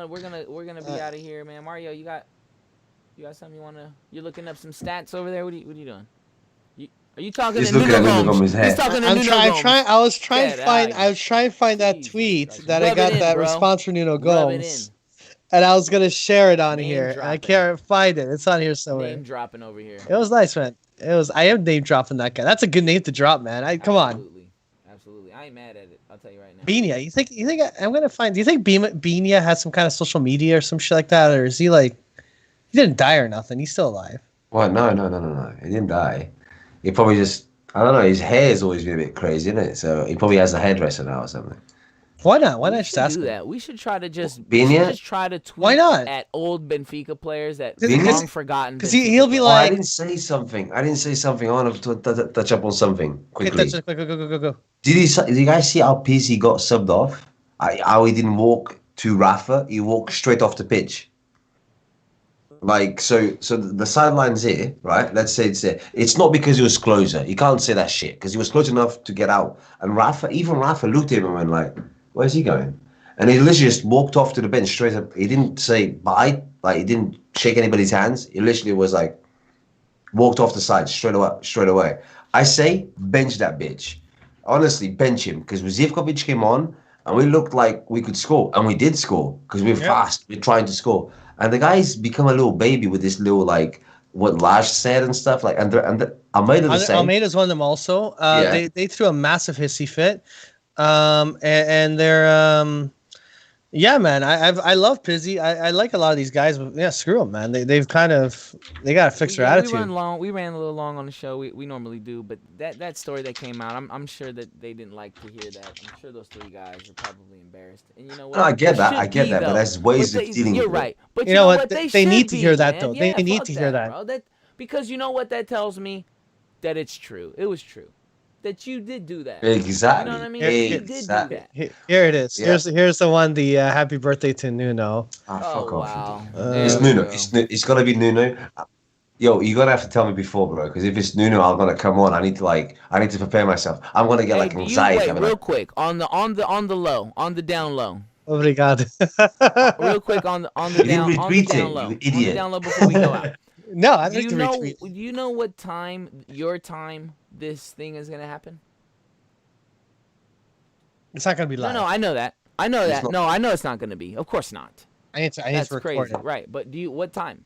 [SPEAKER 2] We're gonna be out of here, man. Mario, you got something you're looking up some stats over there? What are you doing? Are you talking
[SPEAKER 1] He's
[SPEAKER 2] to
[SPEAKER 1] looking at
[SPEAKER 2] Nuno
[SPEAKER 1] Nuno
[SPEAKER 2] Gomes?
[SPEAKER 1] Gomes' head.
[SPEAKER 2] He's talking to
[SPEAKER 6] I'm
[SPEAKER 2] Nuno
[SPEAKER 6] trying.
[SPEAKER 2] Gomes.
[SPEAKER 6] I was trying to
[SPEAKER 2] Get
[SPEAKER 6] find.
[SPEAKER 2] out.
[SPEAKER 6] I was trying to find that
[SPEAKER 2] Jesus
[SPEAKER 6] tweet
[SPEAKER 2] Christ.
[SPEAKER 6] that I
[SPEAKER 2] Rub
[SPEAKER 6] got
[SPEAKER 2] it in,
[SPEAKER 6] that
[SPEAKER 2] bro.
[SPEAKER 6] response from Nuno
[SPEAKER 2] Rub it
[SPEAKER 6] Gomes, and I was gonna share it on
[SPEAKER 2] Name
[SPEAKER 6] here. And I
[SPEAKER 2] dropping.
[SPEAKER 6] can't find it. It's on here somewhere.
[SPEAKER 2] Name dropping over here.
[SPEAKER 6] It was nice, man. I am name dropping that guy. That's a good name to drop, man. Come on.
[SPEAKER 2] Absolutely. I ain't mad at it. I'll tell you right now.
[SPEAKER 6] Benia, you think I'm gonna find? Do you think Benia has some kind of social media or some shit like that, or is he like? He didn't die or nothing. He's still alive.
[SPEAKER 1] What? No. He didn't die. He probably just. I don't know. His hair's always been a bit crazy, isn't it? So he probably has a hairdresser now or something.
[SPEAKER 6] Why not? Why
[SPEAKER 2] We
[SPEAKER 6] not just
[SPEAKER 2] should
[SPEAKER 6] ask
[SPEAKER 2] do
[SPEAKER 6] him?
[SPEAKER 2] that. We should try to just
[SPEAKER 1] Vinia?
[SPEAKER 2] try to tweet
[SPEAKER 6] Why not?
[SPEAKER 2] at old Benfica players that
[SPEAKER 1] Vinia?
[SPEAKER 2] long forgotten.
[SPEAKER 6] Because
[SPEAKER 2] Benfica
[SPEAKER 6] he'll be
[SPEAKER 2] players.
[SPEAKER 1] Oh, I
[SPEAKER 6] like,
[SPEAKER 1] didn't say something. I didn't say something. I want to touch up on something
[SPEAKER 6] okay,
[SPEAKER 1] quickly.
[SPEAKER 6] go.
[SPEAKER 1] Did you guys see how PC got subbed off? How he didn't walk to Rafa? He walked straight off the pitch. Like, so the sideline's here, right? Let's say it's there. It's not because he was closer. You can't say that shit because he was close enough to get out. And even Rafa looked at him and went like, "Where's he going?" And he literally just walked off to the bench straight up. He didn't say bye. Like, he didn't shake anybody's hands. He literally was like, walked off the side straight away. I say bench that bitch. Honestly, bench him because Zivkovic came on and we looked like we could score, and we did score because we were fast. We're trying to score, and the guy's become a little baby with this little like what Laj said and stuff like. And Almeida the same.
[SPEAKER 6] Almeida's one of them also. They threw a massive hissy fit, and they're yeah, man. I love Pizzi. I like a lot of these guys, but yeah, screw them, man. They gotta fix their attitude.
[SPEAKER 2] We ran a little long on the show. We normally do, but that story that came out, I'm sure that they didn't like to hear that. I'm sure those three guys are probably embarrassed. And you know what?
[SPEAKER 1] No, I get that, but there's ways of dealing with it.
[SPEAKER 2] You're right. But
[SPEAKER 6] you know what?
[SPEAKER 2] They
[SPEAKER 6] They need
[SPEAKER 2] should
[SPEAKER 6] to
[SPEAKER 2] be,
[SPEAKER 6] hear that,
[SPEAKER 2] man.
[SPEAKER 6] though.
[SPEAKER 2] Yeah,
[SPEAKER 6] They need
[SPEAKER 2] fuck
[SPEAKER 6] to hear that.
[SPEAKER 2] bro. Because you know what that tells me? That it's true. It was true. That you did do that.
[SPEAKER 1] Exactly.
[SPEAKER 2] You know what I mean?
[SPEAKER 1] Exactly.
[SPEAKER 2] You did do that.
[SPEAKER 6] Here it is.
[SPEAKER 1] Yeah.
[SPEAKER 6] Here's the one. The happy birthday to Nuno.
[SPEAKER 1] Ah, fuck off.
[SPEAKER 2] Wow.
[SPEAKER 1] It's
[SPEAKER 2] There we
[SPEAKER 1] Nuno.
[SPEAKER 2] go.
[SPEAKER 1] It's gotta be Nuno. Yo, you're gonna have to tell me before, bro. Because if it's Nuno, I'm gonna come on. I need to prepare myself. I'm gonna get like
[SPEAKER 2] Hey,
[SPEAKER 1] anxiety.
[SPEAKER 2] wait, real quick on the low, on the down low.
[SPEAKER 6] Obrigado.
[SPEAKER 2] Real quick on the
[SPEAKER 1] You didn't
[SPEAKER 2] down, on the
[SPEAKER 1] retweet
[SPEAKER 2] down
[SPEAKER 1] it,
[SPEAKER 2] low.
[SPEAKER 1] you
[SPEAKER 2] On the
[SPEAKER 1] idiot.
[SPEAKER 2] down low before we go out.
[SPEAKER 6] No, I
[SPEAKER 2] Do
[SPEAKER 6] like
[SPEAKER 2] you
[SPEAKER 6] to
[SPEAKER 2] know?
[SPEAKER 6] retweet.
[SPEAKER 2] Do you know what time this thing is gonna happen?
[SPEAKER 6] It's not gonna be live.
[SPEAKER 2] No, I know that. I know that. No, I know it's not gonna be. Of course not.
[SPEAKER 6] I need to
[SPEAKER 2] That's
[SPEAKER 6] record
[SPEAKER 2] crazy,
[SPEAKER 6] it.
[SPEAKER 2] right? But what time?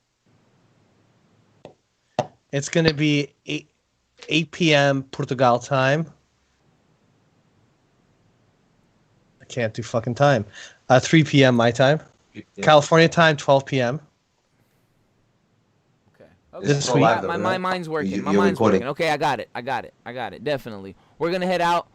[SPEAKER 6] It's gonna be 8 p.m. Portugal time. I can't do fucking time. 3 p.m. my time.
[SPEAKER 1] Yeah.
[SPEAKER 6] California time, 12 p.m.
[SPEAKER 2] Okay.
[SPEAKER 6] This
[SPEAKER 2] Okay.
[SPEAKER 6] week-
[SPEAKER 2] My mind's working. My
[SPEAKER 1] You're
[SPEAKER 2] mind's
[SPEAKER 1] recording.
[SPEAKER 2] working. Okay, I got it. Definitely. We're gonna head out.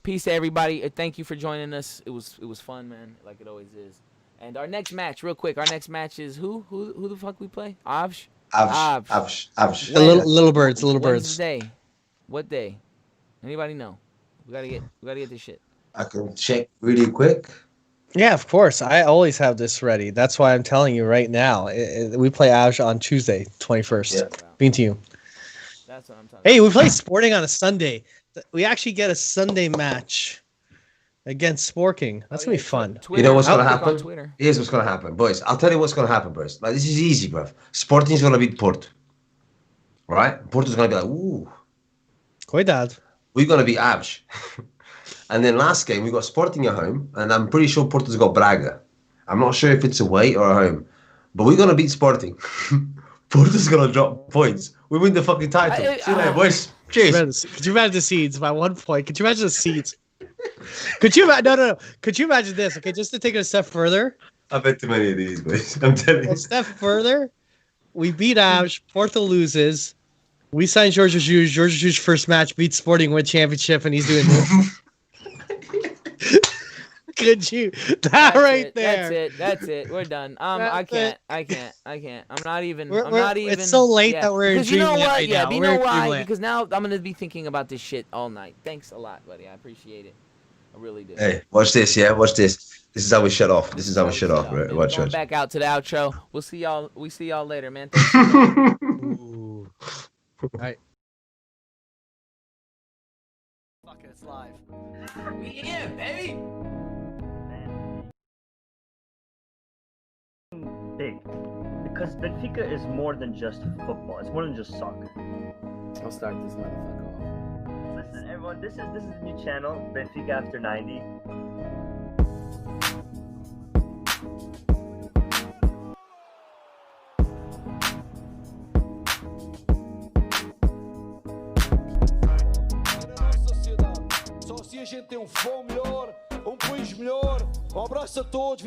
[SPEAKER 2] Peace to everybody. Thank you for joining us. It was fun, man, like it always is. And our next match, real quick. Our next match is who the fuck we play? Avsh.
[SPEAKER 1] Avsh.
[SPEAKER 6] The little birds.
[SPEAKER 2] Wednesday. What day? Anybody know? We gotta get this shit.
[SPEAKER 1] I can check really quick.
[SPEAKER 6] Yeah, of course. I always have this ready. That's why I'm telling you right now. We play Avj on Tuesday, 21st.
[SPEAKER 1] Yeah.
[SPEAKER 6] Being to you.
[SPEAKER 2] That's what I'm talking
[SPEAKER 6] Hey, we play Sporting on a Sunday. We actually get a Sunday match against Sporting. That's gonna be fun.
[SPEAKER 1] You know what's gonna
[SPEAKER 2] Click on
[SPEAKER 1] happen?
[SPEAKER 2] Twitter.
[SPEAKER 1] Here's what's gonna happen, boys. I'll tell you what's gonna happen, boys. Like, this is easy, bro. Sporting's gonna beat Porto. Right? Porto's gonna be like, ooh.
[SPEAKER 6] Cuidado.
[SPEAKER 1] We're gonna be Avsh. And then last game we got Sporting at home, and I'm pretty sure Porto's got Braga. I'm not sure if it's away or at home, but we're gonna beat Sporting. Porto's gonna drop points. We win the fucking title. See you later, boys. Cheers.
[SPEAKER 6] Could you imagine the seeds by 1 point? Could you imagine the seeds? Could you imagine? No. Could you imagine this? Okay, just to take it a step further.
[SPEAKER 1] I bet too many of these, boys. I'm telling you.
[SPEAKER 6] A step further, we beat Avj. Porto loses. We sign George Jesus. George Jesus' first match beats Sporting, win championship, and he's doing this. Could you? That right there.
[SPEAKER 2] That's it. We're done. I can't. I'm not even.
[SPEAKER 6] It's so late that we're
[SPEAKER 2] Because you know
[SPEAKER 6] dreaming
[SPEAKER 2] what?
[SPEAKER 6] right
[SPEAKER 2] Yeah,
[SPEAKER 6] now.
[SPEAKER 2] but you
[SPEAKER 6] We're
[SPEAKER 2] know why?
[SPEAKER 6] dreaming.
[SPEAKER 2] Because now I'm gonna be thinking about this shit all night. Thanks a lot, buddy. I appreciate it. I really do.
[SPEAKER 1] Hey, watch this, yeah? Watch this. This is how we shut off. This is how we shut off, bro.
[SPEAKER 2] Man.
[SPEAKER 1] Watch,
[SPEAKER 2] Going
[SPEAKER 1] watch.
[SPEAKER 2] back out to the outro. We'll see y'all later, man. Thanks for joining.
[SPEAKER 6] Ooh. All right. Fuck it, it's live.
[SPEAKER 2] Yeah, baby.
[SPEAKER 3] Big. Because Benfica is more than just football. It's more than just soccer.
[SPEAKER 4] I'll start this motherfucker off.
[SPEAKER 3] Listen, everyone, this is the new channel, Benfica After 90.
[SPEAKER 5] Só assim a gente tem um futebol melhor, um país melhor. Um abraço a todos.